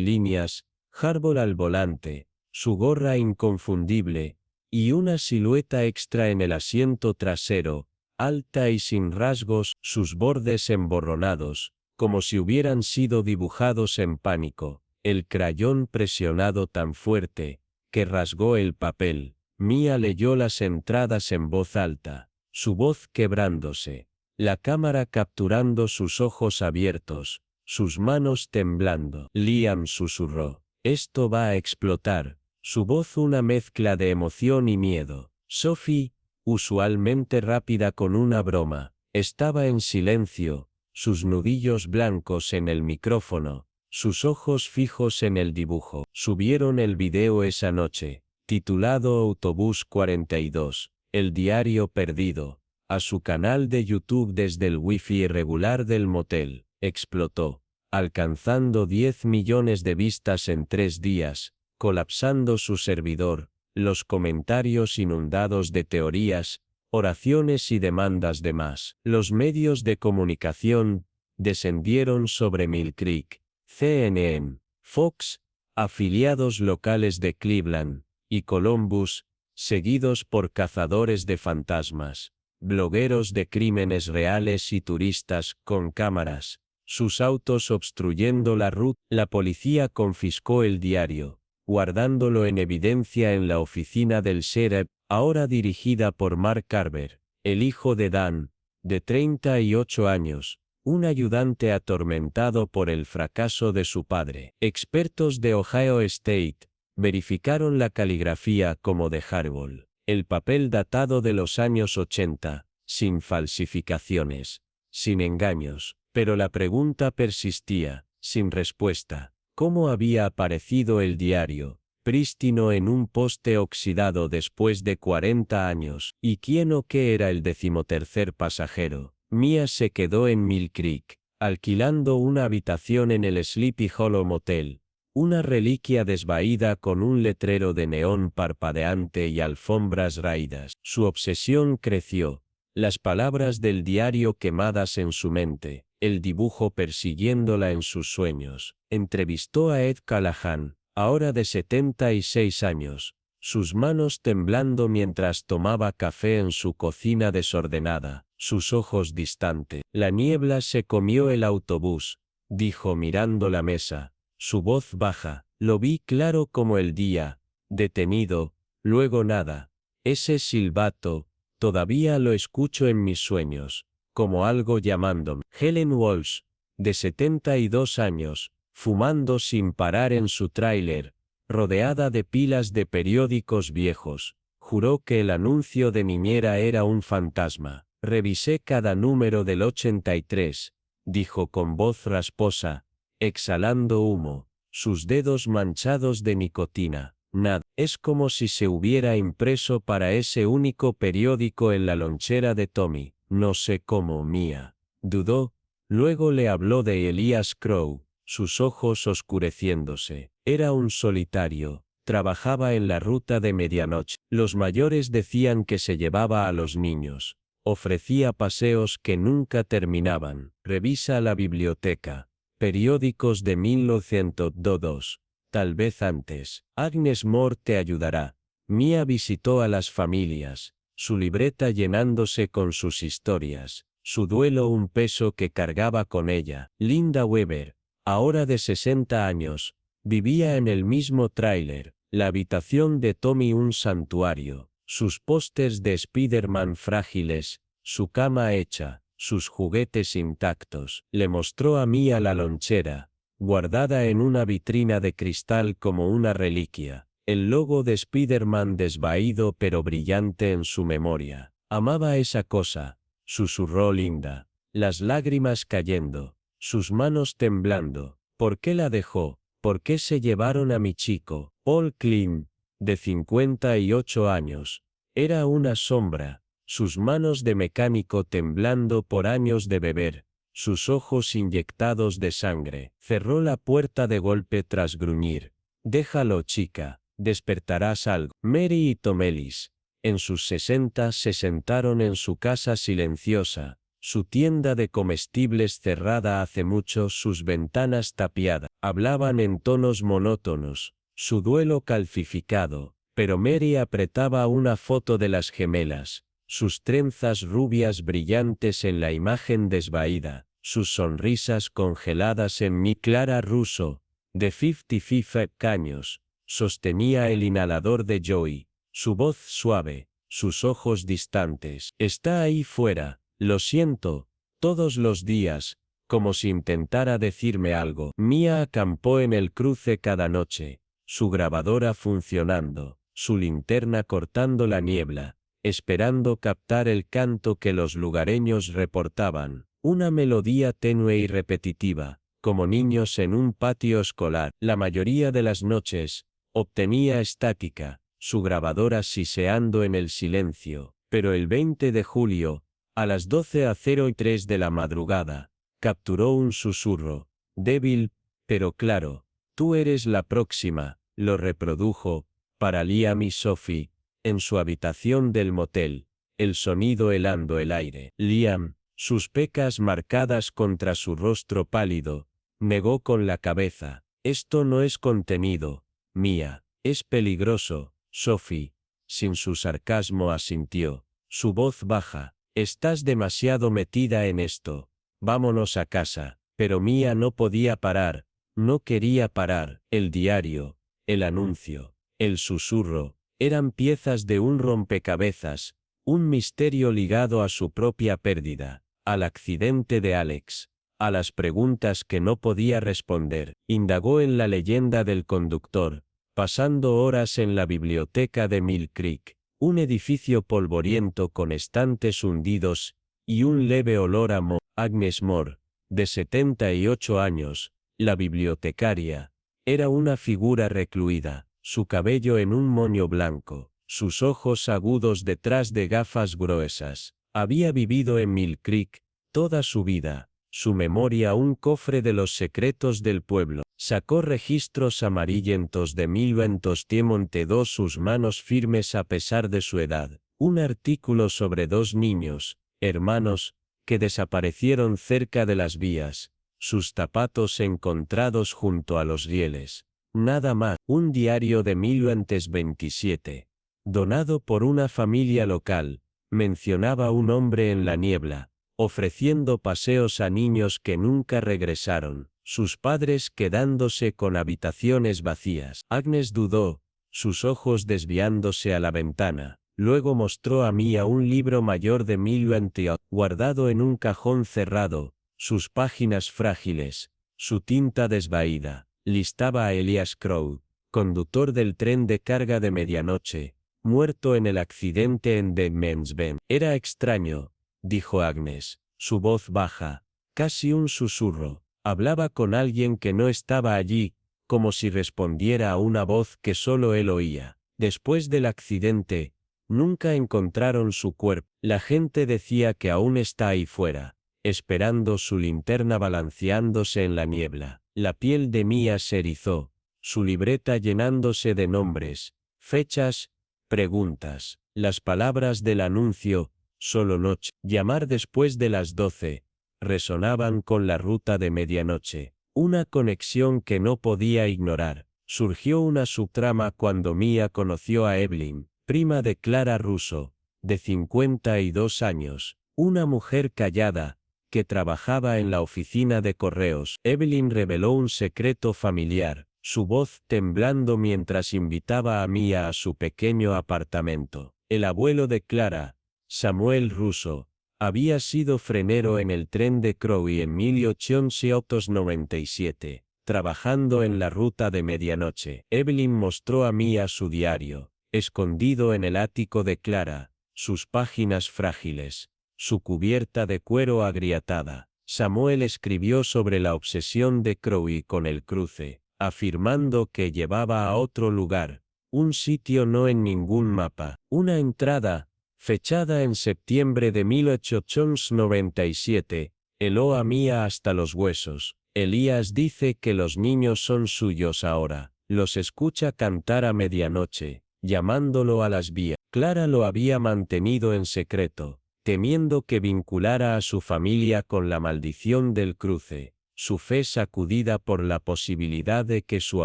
líneas, Harbour al volante, su gorra inconfundible, y una silueta extra en el asiento trasero, alta y sin rasgos, sus bordes emborronados, como si hubieran sido dibujados en pánico, el crayón presionado tan fuerte, que rasgó el papel. Mia leyó las entradas en voz alta, su voz quebrándose, la cámara capturando sus ojos abiertos, sus manos temblando. Liam susurró, esto va a explotar, su voz una mezcla de emoción y miedo. Sophie, usualmente rápida con una broma, estaba en silencio, sus nudillos blancos en el micrófono, sus ojos fijos en el dibujo. Subieron el video esa noche, titulado Autobús 42, el diario perdido, a su canal de YouTube desde el wifi irregular del motel. Explotó, alcanzando 10 millones de vistas en 3 días, colapsando su servidor, los comentarios inundados de teorías, oraciones y demandas de más. Los medios de comunicación descendieron sobre Mill Creek, CNN, Fox, afiliados locales de Cleveland y Columbus, seguidos por cazadores de fantasmas, blogueros de crímenes reales y turistas con cámaras, sus autos obstruyendo la ruta. La policía confiscó el diario, guardándolo en evidencia en la oficina del sheriff, ahora dirigida por Mark Carver, el hijo de Dan, de 38 años, un ayudante atormentado por el fracaso de su padre. Expertos de Ohio State verificaron la caligrafía como de Harbaugh, el papel datado de los años 80, sin falsificaciones, sin engaños, pero la pregunta persistía, sin respuesta. ¿Cómo había aparecido el diario, prístino en un poste oxidado después de 40 años? ¿Y quién o qué era el 13º pasajero? Mia se quedó en Mill Creek, alquilando una habitación en el Sleepy Hollow Motel, una reliquia desvaída con un letrero de neón parpadeante y alfombras raídas. Su obsesión creció, las palabras del diario quemadas en su mente, el dibujo persiguiéndola en sus sueños. Entrevistó a Ed Callahan, ahora de 76 años, sus manos temblando mientras tomaba café en su cocina desordenada, sus ojos distantes. La niebla se comió el autobús, dijo mirando la mesa, su voz baja. Lo vi claro como el día, detenido, luego nada. Ese silbato, todavía lo escucho en mis sueños, como algo llamándome. Helen Walsh, de 72 años, fumando sin parar en su tráiler, rodeada de pilas de periódicos viejos, juró que el anuncio de niñera era un fantasma. Revisé cada número del 83, dijo con voz rasposa, exhalando humo, sus dedos manchados de nicotina. Nada. Es como si se hubiera impreso para ese único periódico en la lonchera de Tommy. No sé cómo. Mia dudó, luego le habló de Elias Crow, sus ojos oscureciéndose. Era un solitario, trabajaba en la ruta de medianoche. Los mayores decían que se llevaba a los niños. Ofrecía paseos que nunca terminaban. Revisa la biblioteca. Periódicos de 1902. Tal vez antes. Agnes Moore te ayudará. Mia visitó a las familias, su libreta llenándose con sus historias, su duelo un peso que cargaba con ella. Linda Weber, ahora de 60 años, vivía en el mismo tráiler, la habitación de Tommy un santuario, sus pósters de Spider-Man frágiles, su cama hecha, sus juguetes intactos. Le mostró a Mia la lonchera, guardada en una vitrina de cristal como una reliquia, el logo de Spider-Man desvaído pero brillante en su memoria. Amaba esa cosa, susurró Linda, las lágrimas cayendo, sus manos temblando. ¿Por qué la dejó? ¿Por qué se llevaron a mi chico? Paul Klein, de 58 años, era una sombra, sus manos de mecánico temblando por años de beber, sus ojos inyectados de sangre. Cerró la puerta de golpe tras gruñir. Déjalo, chica, despertarás algo. Mary y Tom Ellis, en sus 60, se sentaron en su casa silenciosa, su tienda de comestibles cerrada hace mucho, sus ventanas tapiadas. Hablaban en tonos monótonos, su duelo calcificado, pero Mary apretaba una foto de las gemelas, sus trenzas rubias brillantes en la imagen desvaída, sus sonrisas congeladas en mi. Clara Russo, de 55 años, sostenía el inhalador de Joey, su voz suave, sus ojos distantes. Está ahí fuera, lo siento, todos los días, como si intentara decirme algo. Mia acampó en el cruce cada noche, su grabadora funcionando, su linterna cortando la niebla, esperando captar el canto que los lugareños reportaban, una melodía tenue y repetitiva, como niños en un patio escolar. La mayoría de las noches, obtenía estática, su grabadora siseando en el silencio, pero el 20 de julio, a las 12:03 de la madrugada, capturó un susurro, débil, pero claro. Tú eres la próxima, lo reprodujo, para Liam y Sophie, en su habitación del motel, el sonido helando el aire. Liam, sus pecas marcadas contra su rostro pálido, negó con la cabeza. Esto no es contenido, Mia, es peligroso. Sophie, sin su sarcasmo asintió, su voz baja. Estás demasiado metida en esto. Vámonos a casa. Pero Mia no podía parar, no quería parar. El diario, el anuncio, el susurro, eran piezas de un rompecabezas, un misterio ligado a su propia pérdida, al accidente de Alex, a las preguntas que no podía responder. Indagó en la leyenda del conductor, pasando horas en la biblioteca de Mill Creek, un edificio polvoriento con estantes hundidos, y un leve olor a moho. Agnes Moore, de 78 años, la bibliotecaria, era una figura recluida, su cabello en un moño blanco, sus ojos agudos detrás de gafas gruesas. Había vivido en Mill Creek toda su vida, su memoria un cofre de los secretos del pueblo. Sacó registros amarillentos de 1922, sus manos firmes a pesar de su edad. Un artículo sobre 2 niños, hermanos, que desaparecieron cerca de las vías, sus zapatos encontrados junto a los rieles. Nada más. Un diario de 1927, donado por una familia local, mencionaba un hombre en la niebla, ofreciendo paseos a niños que nunca regresaron, sus padres quedándose con habitaciones vacías. Agnes dudó, sus ojos desviándose a la ventana. Luego mostró a Mia un libro mayor de 1028, guardado en un cajón cerrado, sus páginas frágiles, su tinta desvaída. Listaba a Elias Crow, conductor del tren de carga de medianoche, muerto en el accidente en Dead Man's Bend. Era extraño, dijo Agnes, su voz baja, casi un susurro. Hablaba con alguien que no estaba allí, como si respondiera a una voz que solo él oía. Después del accidente, nunca encontraron su cuerpo. La gente decía que aún está ahí fuera, esperando su linterna balanceándose en la niebla. La piel de Mia se erizó, su libreta llenándose de nombres, fechas, preguntas. Las palabras del anuncio, solo noche, llamar después de las 12, resonaban con la ruta de medianoche. Una conexión que no podía ignorar. Surgió una subtrama cuando Mia conoció a Evelyn, prima de Clara Russo, de 52 años, una mujer callada, que trabajaba en la oficina de correos. Evelyn reveló un secreto familiar, su voz temblando mientras invitaba a Mia a su pequeño apartamento. El abuelo de Clara, Samuel Russo, había sido frenero en el tren de Crewe en 1897, trabajando en la ruta de medianoche. Evelyn mostró a Mia su diario, escondido en el ático de Clara, sus páginas frágiles, su cubierta de cuero agriatada. Samuel escribió sobre la obsesión de Crewe con el cruce, afirmando que llevaba a otro lugar, un sitio no en ningún mapa. Una entrada, fechada en septiembre de 1897, heló a Mia hasta los huesos. Elías dice que los niños son suyos ahora. Los escucha cantar a medianoche, llamándolo a las vías. Clara lo había mantenido en secreto, temiendo que vinculara a su familia con la maldición del cruce, su fe sacudida por la posibilidad de que su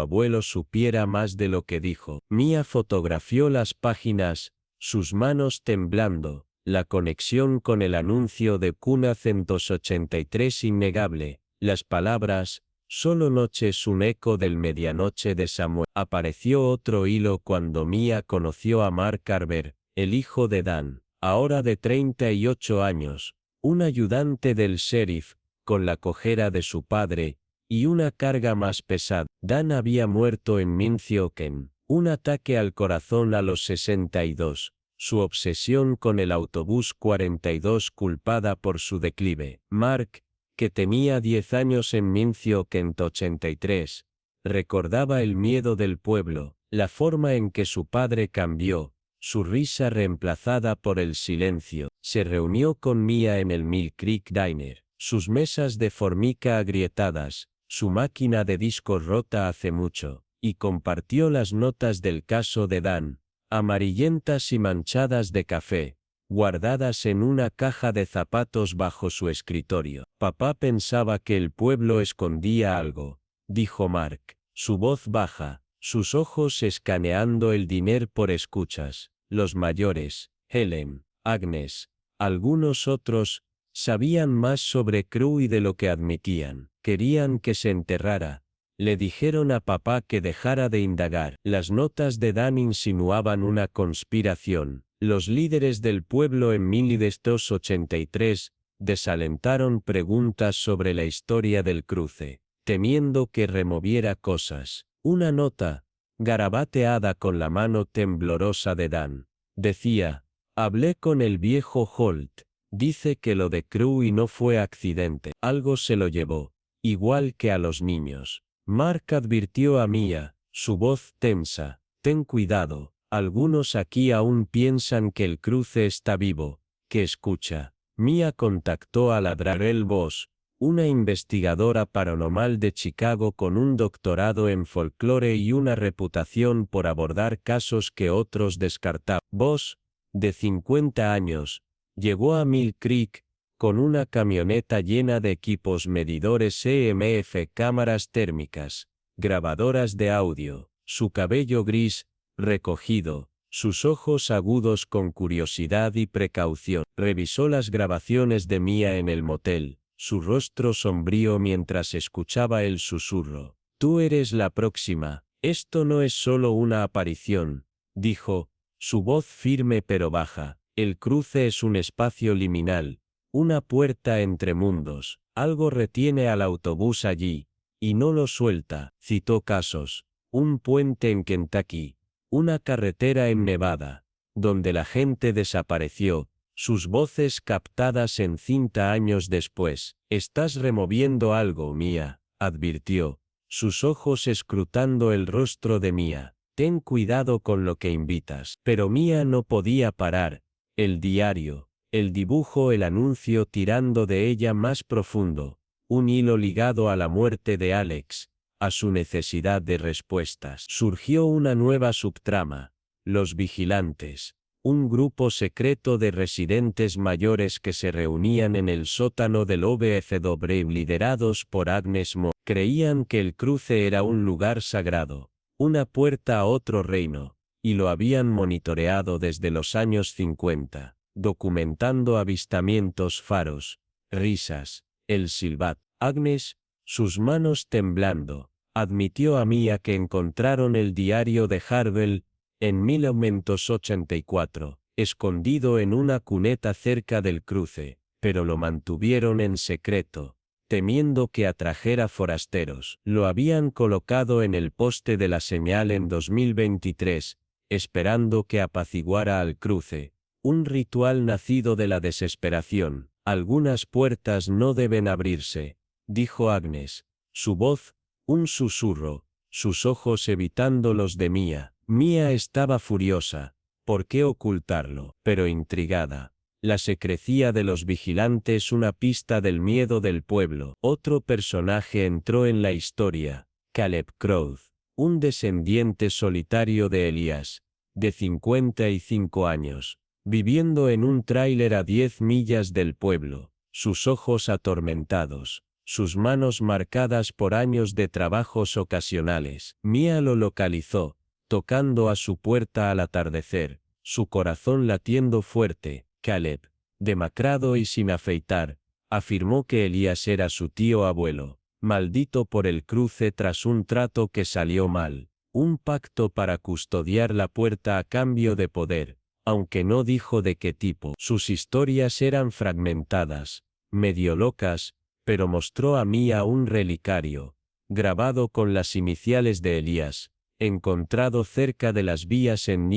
abuelo supiera más de lo que dijo. Mia fotografió las páginas, sus manos temblando, la conexión con el anuncio de Cuna 183 innegable, las palabras, solo noche es un eco del medianoche de Samuel. Apareció otro hilo cuando Mia conoció a Mark Carver, el hijo de Dan, ahora de 38 años, un ayudante del sheriff, con la cojera de su padre, y una carga más pesada. Dan había muerto en Minzioken, un ataque al corazón a los 62, su obsesión con el autobús 42 culpada por su declive. Mark, que tenía 10 años en Minzioken 83, recordaba el miedo del pueblo, la forma en que su padre cambió, su risa reemplazada por el silencio. Se reunió con Mia en el Mill Creek Diner, sus mesas de formica agrietadas, su máquina de discos rota hace mucho, y compartió las notas del caso de Dan, amarillentas y manchadas de café, guardadas en una caja de zapatos bajo su escritorio. Papá pensaba que el pueblo escondía algo, dijo Mark, su voz baja, sus ojos escaneando el dinero por escuchas. Los mayores, Helen, Agnes, algunos otros, sabían más sobre Crewe de lo que admitían. Querían que se enterrara. Le dijeron a papá que dejara de indagar. Las notas de Dan insinuaban una conspiración. Los líderes del pueblo en 1883 desalentaron preguntas sobre la historia del cruce, temiendo que removiera cosas. Una nota, garabateada con la mano temblorosa de Dan, decía: hablé con el viejo Holt, dice que lo de Crewe no fue accidente, algo se lo llevó, igual que a los niños. Mark advirtió a Mia, su voz tensa: ten cuidado, algunos aquí aún piensan que el cruce está vivo, que escucha. Mia contactó a la Darrell Voss, una investigadora paranormal de Chicago con un doctorado en folclore y una reputación por abordar casos que otros descartaban. Voss, de 50 años, llegó a Mill Creek con una camioneta llena de equipos medidores EMF, cámaras térmicas, grabadoras de audio, su cabello gris, recogido, sus ojos agudos con curiosidad y precaución. Revisó las grabaciones de Mia en el motel, su rostro sombrío mientras escuchaba el susurro. Tú eres la próxima, esto no es solo una aparición, dijo, su voz firme pero baja. El cruce es un espacio liminal, una puerta entre mundos. Algo retiene al autobús allí, y no lo suelta. Citó casos: un puente en Kentucky, una carretera en Nevada, donde la gente desapareció, sus voces captadas en cinta años después. Estás removiendo algo, Mia, advirtió, sus ojos escrutando el rostro de Mia. Ten cuidado con lo que invitas. Pero Mia no podía parar. El diario, el dibujo, el anuncio tirando de ella más profundo, un hilo ligado a la muerte de Alex, a su necesidad de respuestas. Surgió una nueva subtrama: los vigilantes, un grupo secreto de residentes mayores que se reunían en el sótano del OBFW liderados por Agnes Mo. Creían que el cruce era un lugar sagrado, una puerta a otro reino, y lo habían monitoreado desde los años 50, documentando avistamientos, faros, risas, el silbato. Agnes, sus manos temblando, admitió a Mia que encontraron el diario de Harvell, en 1984, escondido en una cuneta cerca del cruce, pero lo mantuvieron en secreto, temiendo que atrajera forasteros. Lo habían colocado en el poste de la señal en 2023, esperando que apaciguara al cruce, un ritual nacido de la desesperación. Algunas puertas no deben abrirse, dijo Agnes, su voz, un susurro, sus ojos evitando los de Mia. Mia estaba furiosa. ¿Por qué ocultarlo? Pero intrigada. La secrecía de los vigilantes, una pista del miedo del pueblo. Otro personaje entró en la historia, Caleb Crowth, un descendiente solitario de Elías, de 55 años, viviendo en un tráiler a 10 millas del pueblo, sus ojos atormentados, sus manos marcadas por años de trabajos ocasionales. Mia lo localizó, tocando a su puerta al atardecer, su corazón latiendo fuerte. Caleb, demacrado y sin afeitar, afirmó que Elías era su tío abuelo, maldito por el cruce tras un trato que salió mal, un pacto para custodiar la puerta a cambio de poder, aunque no dijo de qué tipo. Sus historias eran fragmentadas, medio locas, pero mostró a Mia un relicario, grabado con las iniciales de Elías, encontrado cerca de las vías en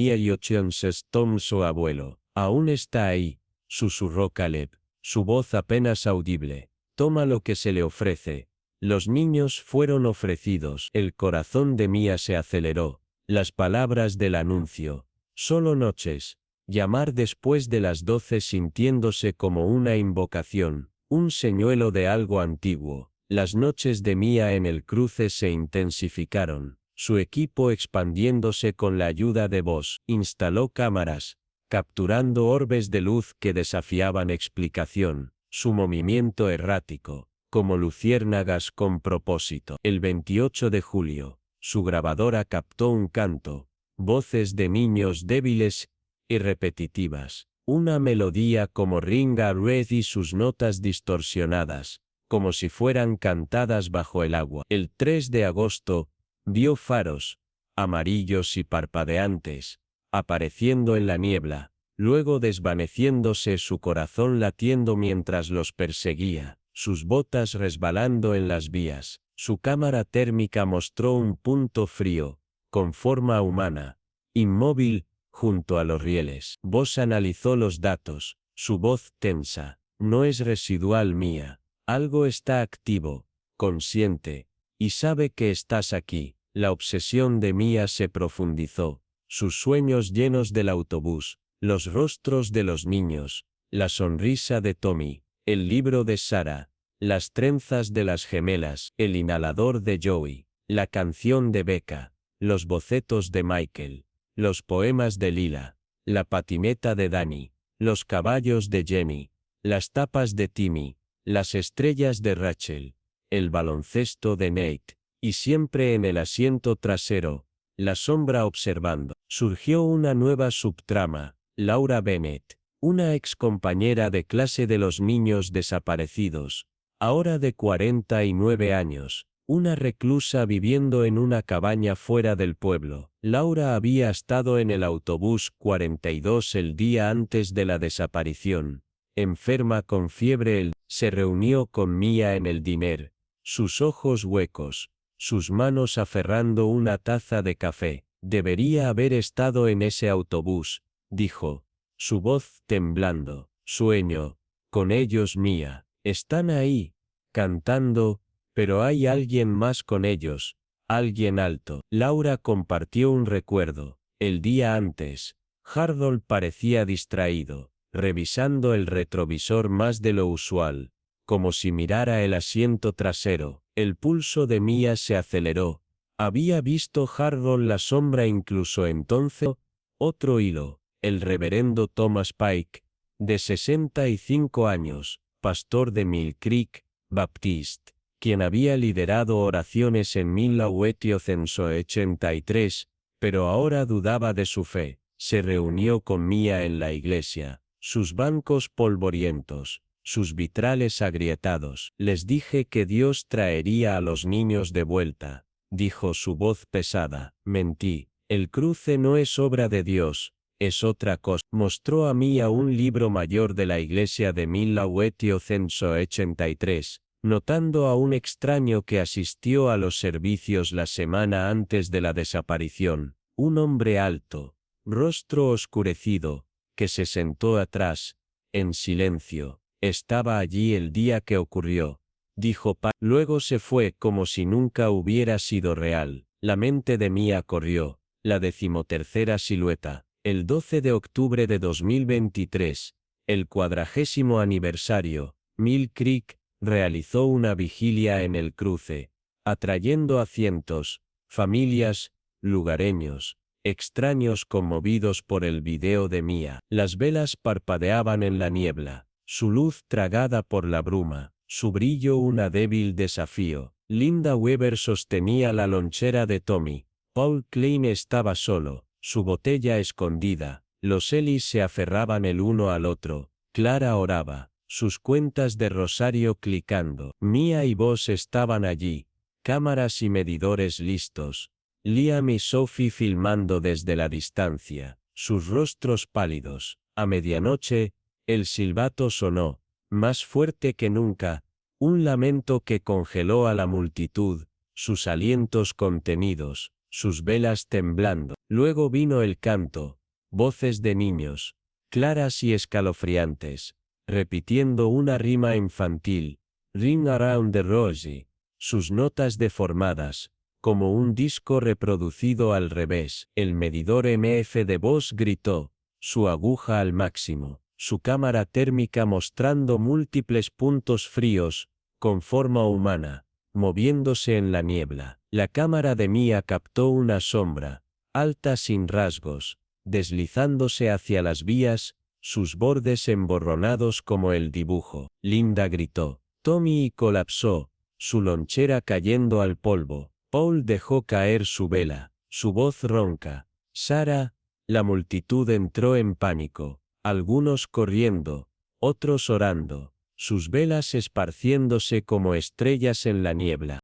Tom, su abuelo. Aún está ahí, susurró Caleb, su voz apenas audible. Toma lo que se le ofrece. Los niños fueron ofrecidos. El corazón de Mia se aceleró. Las palabras del anuncio. Solo noches. Llamar después de las 12 sintiéndose como una invocación, un señuelo de algo antiguo. Las noches de Mia en el cruce se intensificaron. Su equipo expandiéndose con la ayuda de Voss, instaló cámaras, capturando orbes de luz que desafiaban explicación, su movimiento errático, como luciérnagas con propósito. El 28 de julio, su grabadora captó un canto, voces de niños débiles y repetitivas, una melodía como Ring a Red y sus notas distorsionadas, como si fueran cantadas bajo el agua. El 3 de agosto, vio faros, amarillos y parpadeantes, apareciendo en la niebla, luego desvaneciéndose, su corazón latiendo mientras los perseguía, sus botas resbalando en las vías. Su cámara térmica mostró un punto frío, con forma humana, inmóvil, junto a los rieles. Voss analizó los datos, su voz tensa. No es residual Mia. Algo está activo, consciente, y sabe que estás aquí. La obsesión de Mia se profundizó. Sus sueños llenos del autobús, los rostros de los niños, la sonrisa de Tommy, el libro de Sarah, las trenzas de las gemelas, el inhalador de Joey, la canción de Becca, los bocetos de Michael, los poemas de Lila, la patineta de Danny, los caballos de Jenny, las tapas de Timmy, las estrellas de Rachel, el baloncesto de Nate, y siempre en el asiento trasero, la sombra observando. Surgió una nueva subtrama, Laura Bennett, una ex compañera de clase de los niños desaparecidos, ahora de 49 años, una reclusa viviendo en una cabaña fuera del pueblo. Laura había estado en el autobús 42 el día antes de la desaparición, enferma con fiebre. Se reunió con Mia en el diner, sus ojos huecos, sus manos aferrando una taza de café. Debería haber estado en ese autobús, dijo, su voz temblando. Sueño con ellos Mia. Están ahí, cantando, pero hay alguien más con ellos, alguien alto. Laura compartió un recuerdo. El día antes, Harold parecía distraído, revisando el retrovisor más de lo usual, como si mirara el asiento trasero. El pulso de Mia se aceleró. Había visto Harold la sombra incluso entonces. Otro hilo, el reverendo Thomas Pike, de 65 años, pastor de Mill Creek Baptist, quien había liderado oraciones en 1983, pero ahora dudaba de su fe. Se reunió con Mía en la iglesia, sus bancos polvorientos, sus vitrales agrietados. Les dije que Dios traería a los niños de vuelta, dijo su voz pesada. Mentí, el cruce no es obra de Dios, es otra cosa. Mostró a Mía un libro mayor de la iglesia de 1883, notando a un extraño que asistió a los servicios la semana antes de la desaparición, un hombre alto, rostro oscurecido, que se sentó atrás, en silencio. Estaba allí el día que ocurrió, dijo Luego se fue como si nunca hubiera sido real. La mente de Mía corrió, la 13ª silueta, el 12 de octubre de 2023, el 40º aniversario, Mill Creek, realizó una vigilia en el cruce, atrayendo a cientos, familias, lugareños, extraños conmovidos por el video de Mía. Las velas parpadeaban en la niebla, su luz tragada por la bruma, su brillo una débil desafío. Linda Weaver sostenía la lonchera de Tommy. Paul Klein estaba solo, su botella escondida. Los Ellis se aferraban el uno al otro. Clara oraba, sus cuentas de rosario clicando. Mía y Boss estaban allí, cámaras y medidores listos. Liam y Sophie filmando desde la distancia, sus rostros pálidos. A medianoche, el silbato sonó, más fuerte que nunca, un lamento que congeló a la multitud, sus alientos contenidos, sus velas temblando. Luego vino el canto, voces de niños, claras y escalofriantes, repitiendo una rima infantil, Ring Around the Rosie, sus notas deformadas, como un disco reproducido al revés. El medidor MF de Boss gritó, su aguja al máximo, su cámara térmica mostrando múltiples puntos fríos, con forma humana, moviéndose en la niebla. La cámara de Mía captó una sombra, alta sin rasgos, deslizándose hacia las vías, sus bordes emborronados como el dibujo. Linda gritó, Tommy, y colapsó, su lonchera cayendo al polvo. Paul dejó caer su vela, su voz ronca. Sarah, la multitud entró en pánico, algunos corriendo, otros orando, sus velas esparciéndose como estrellas en la niebla.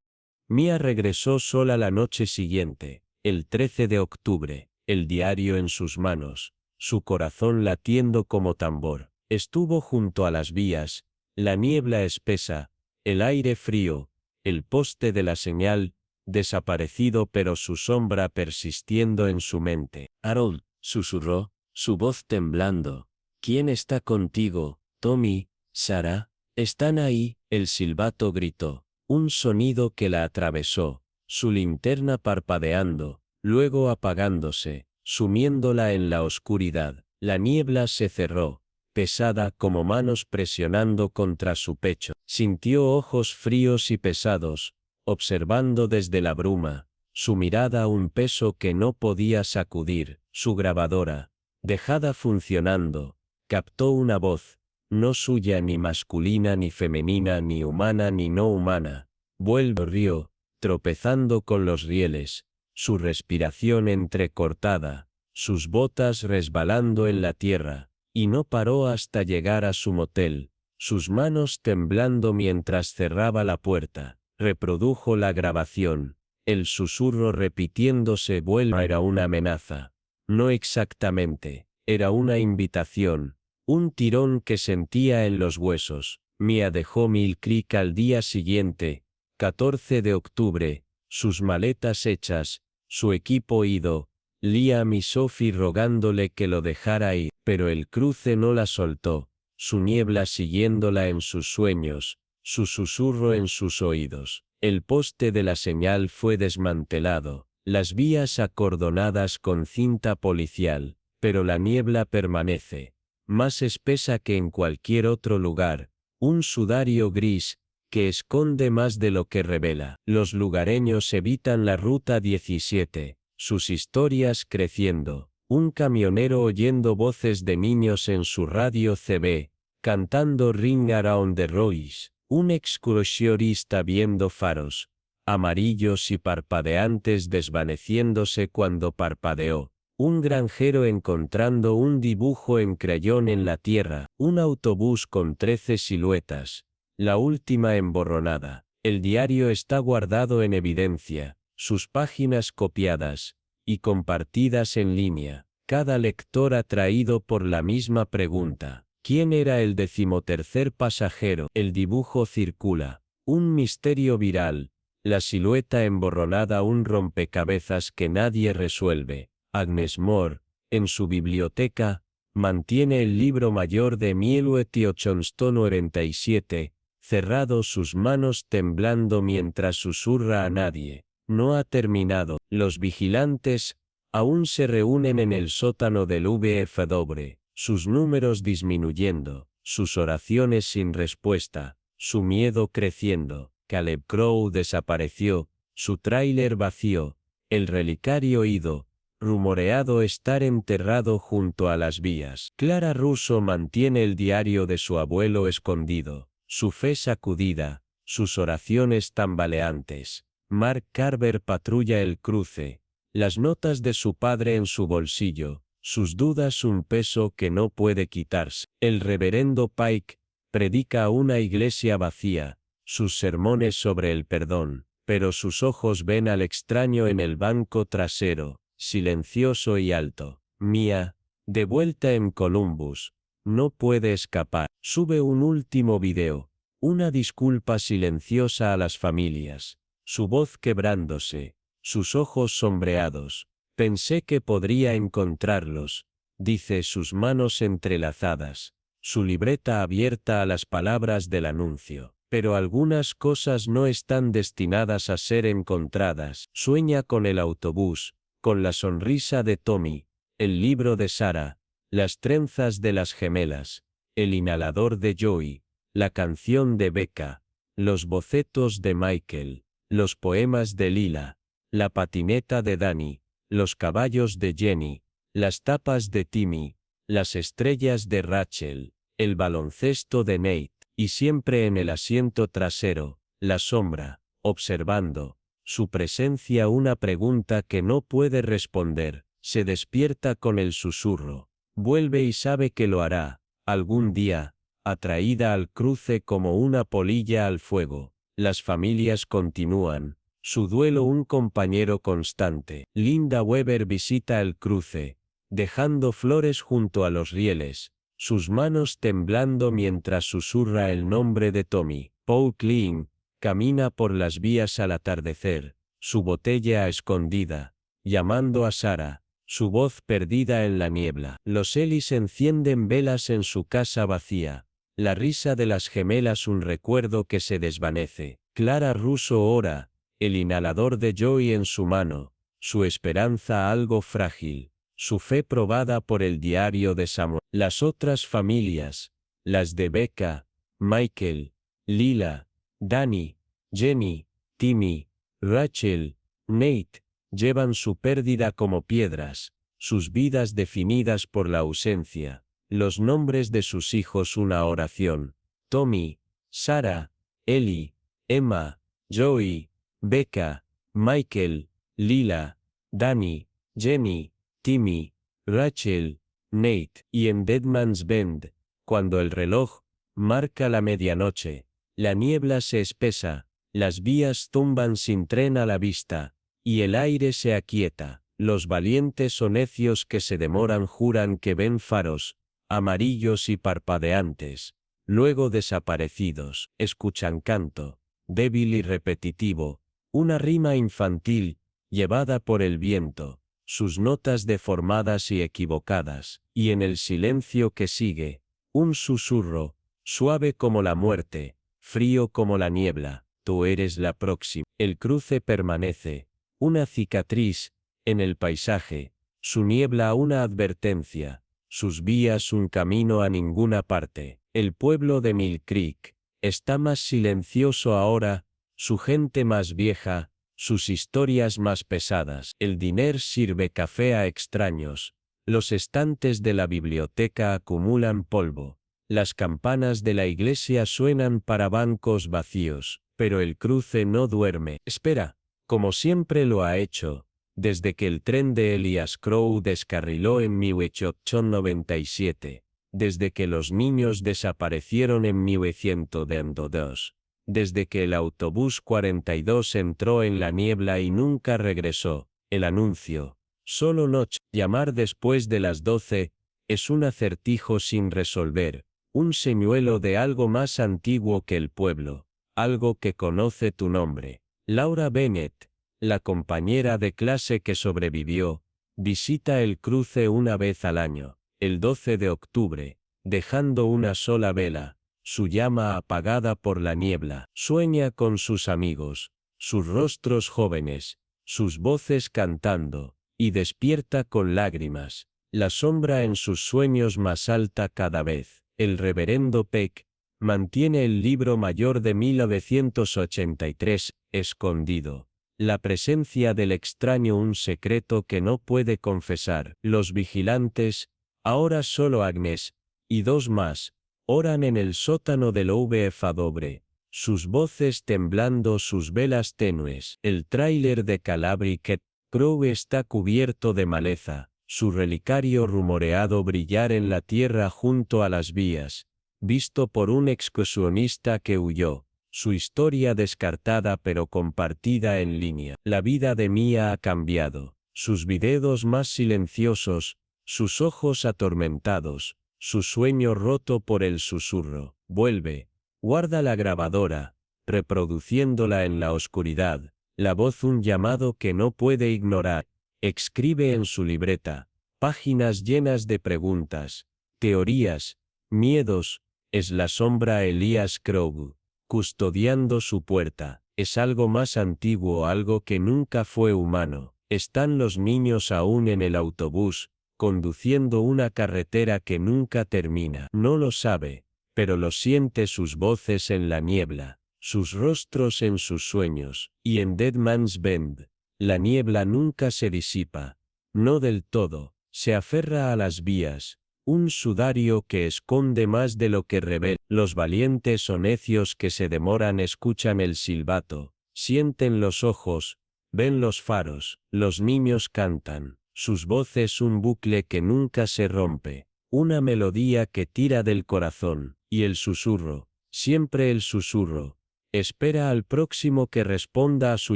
Mía regresó sola la noche siguiente, el 13 de octubre, el diario en sus manos, su corazón latiendo como tambor. Estuvo junto a las vías, la niebla espesa, el aire frío, el poste de la señal, desaparecido pero su sombra persistiendo en su mente. Harold, susurró, su voz temblando. ¿Quién está contigo, Tommy? Sarah, ¿están ahí? El silbato gritó, un sonido que la atravesó, su linterna parpadeando, luego apagándose, sumiéndola en la oscuridad. La niebla se cerró, pesada como manos presionando contra su pecho. Sintió ojos fríos y pesados, observando desde la bruma, su mirada un peso que no podía sacudir. Su grabadora, dejada funcionando, captó una voz, no suya ni masculina ni femenina ni humana ni no humana. Vuelve río, tropezando con los rieles, su respiración entrecortada, sus botas resbalando en la tierra, y no paró hasta llegar a su motel, sus manos temblando mientras cerraba la puerta. Reprodujo la grabación, el susurro repitiéndose vuelve. Era una amenaza. No exactamente, era una invitación, un tirón que sentía en los huesos. Mía dejó Mill Creek al día siguiente, 14 de octubre, sus maletas hechas, su equipo ido, Liam y Sophie rogándole que lo dejara ir, pero el cruce no la soltó, su niebla siguiéndola en sus sueños, su susurro en sus oídos. El poste de la señal fue desmantelado, las vías acordonadas con cinta policial, pero la niebla permanece, más espesa que en cualquier otro lugar, un sudario gris, que esconde más de lo que revela. Los lugareños evitan la ruta 17, sus historias creciendo, un camionero oyendo voces de niños en su radio CB, cantando Ring Around the Rosie, un excursionista viendo faros, amarillos y parpadeantes desvaneciéndose cuando parpadeó. Un granjero encontrando un dibujo en crayón en la tierra. Un autobús con 13 siluetas. La última emborronada. El diario está guardado en evidencia, sus páginas copiadas y compartidas en línea. Cada lector atraído por la misma pregunta. ¿Quién era el 13º pasajero? El dibujo circula. Un misterio viral. La silueta emborronada, un rompecabezas que nadie resuelve. Agnes Moore, en su biblioteca, mantiene el libro mayor de 1897, cerrado, sus manos temblando mientras susurra a nadie. No ha terminado. Los vigilantes aún se reúnen en el sótano del VFW, sus números disminuyendo, sus oraciones sin respuesta, su miedo creciendo. Caleb Crowe desapareció, su tráiler vacío, el relicario ido, rumoreado estar enterrado junto a las vías. Clara Russo mantiene el diario de su abuelo escondido, su fe sacudida, sus oraciones tambaleantes. Mark Carver patrulla el cruce, las notas de su padre en su bolsillo, sus dudas un peso que no puede quitarse. El reverendo Pike predica a una iglesia vacía, sus sermones sobre el perdón, pero sus ojos ven al extraño en el banco trasero, silencioso y alto. Mia, de vuelta en Columbus, no puede escapar. Sube un último video, una disculpa silenciosa a las familias, su voz quebrándose, sus ojos sombreados. Pensé que podría encontrarlos, dice, sus manos entrelazadas, su libreta abierta a las palabras del anuncio. Pero algunas cosas no están destinadas a ser encontradas. Sueña con el autobús, con la sonrisa de Tommy, el libro de Sarah, las trenzas de las gemelas, el inhalador de Joey, la canción de Becca, los bocetos de Michael, los poemas de Lila, la patineta de Danny, los caballos de Jenny, las tapas de Timmy, las estrellas de Rachel, el baloncesto de Nate. Y siempre en el asiento trasero, la sombra, observando, su presencia, una pregunta que no puede responder. Se despierta con el susurro. Vuelve y sabe que lo hará, algún día, atraída al cruce como una polilla al fuego. Las familias continúan, su duelo un compañero constante. Linda Weber visita el cruce, dejando flores junto a los rieles, sus manos temblando mientras susurra el nombre de Tommy. Paul Klein camina por las vías al atardecer, su botella escondida, llamando a Sarah, su voz perdida en la niebla. Los Ellis encienden velas en su casa vacía, la risa de las gemelas un recuerdo que se desvanece. Clara Russo ora, el inhalador de Joey en su mano, su esperanza algo frágil, su fe probada por el diario de Samuel. Las otras familias, las de Becca, Michael, Lila, Danny, Jenny, Timmy, Rachel, Nate, llevan su pérdida como piedras, sus vidas definidas por la ausencia, los nombres de sus hijos una oración. Tommy, Sarah, Ellie, Emma, Joey, Becca, Michael, Lila, Danny, Jenny, Timmy, Rachel, Nate. Y en Deadman's Bend, cuando el reloj marca la medianoche, la niebla se espesa, las vías tumban sin tren a la vista, y el aire se aquieta. Los valientes o necios que se demoran juran que ven faros, amarillos y parpadeantes, luego desaparecidos. Escuchan canto, débil y repetitivo, una rima infantil, llevada por el viento, sus notas deformadas y equivocadas, y en el silencio que sigue, un susurro, suave como la muerte, frío como la niebla. Tú eres la próxima. El cruce permanece, una cicatriz, en el paisaje, su niebla una advertencia, sus vías un camino a ninguna parte. El pueblo de Mill Creek está más silencioso ahora, su gente más vieja, sus historias más pesadas. El diner sirve café a extraños, los estantes de la biblioteca acumulan polvo, Las campanas de la iglesia suenan para bancos vacíos, pero el cruce no duerme. Espera, como siempre lo ha hecho, desde que el tren de Elias Crow descarriló en 1897, desde que los niños desaparecieron en 1902, desde que el autobús 42 entró en la niebla y nunca regresó. El anuncio, solo noche, llamar después de las 12, es un acertijo sin resolver, un señuelo de algo más antiguo que el pueblo, algo que conoce tu nombre. Laura Bennett, la compañera de clase que sobrevivió, visita el cruce una vez al año, el 12 de octubre, dejando una sola vela, su llama apagada por la niebla. Sueña con sus amigos, sus rostros jóvenes, sus voces cantando, y despierta con lágrimas, la sombra en sus sueños más alta cada vez. El reverendo Peck mantiene el libro mayor de 1983 escondido. La presencia del extraño, un secreto que no puede confesar. Los vigilantes, ahora solo Agnes, y dos más, oran en el sótano del VFW, sus voces temblando, sus velas tenues. El tráiler de Calabricket Crow está cubierto de maleza, su relicario rumoreado brillar en la tierra junto a las vías, visto por un excursionista que huyó. Su historia descartada pero compartida en línea. La vida de Mia ha cambiado. Sus videos más silenciosos, sus ojos atormentados, su sueño roto por el susurro. Vuelve, guarda la grabadora, reproduciéndola en la oscuridad. La voz, un llamado que no puede ignorar. Escribe en su libreta, páginas llenas de preguntas, teorías, miedos. Es la sombra Elias Crow, custodiando su puerta. Es algo más antiguo, algo que nunca fue humano. Están los niños aún en el autobús, conduciendo una carretera que nunca termina. No lo sabe, pero lo siente, sus voces en la niebla, sus rostros en sus sueños. Y en Dead Man's Bend, la niebla nunca se disipa. No del todo, se aferra a las vías. Un sudario que esconde más de lo que revela. Los valientes o necios que se demoran escuchan el silbato, sienten los ojos, ven los faros. Los niños cantan, sus voces un bucle que nunca se rompe, una melodía que tira del corazón. Y el susurro, siempre el susurro, espera al próximo que responda a su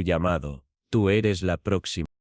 llamado. Tú eres la próxima.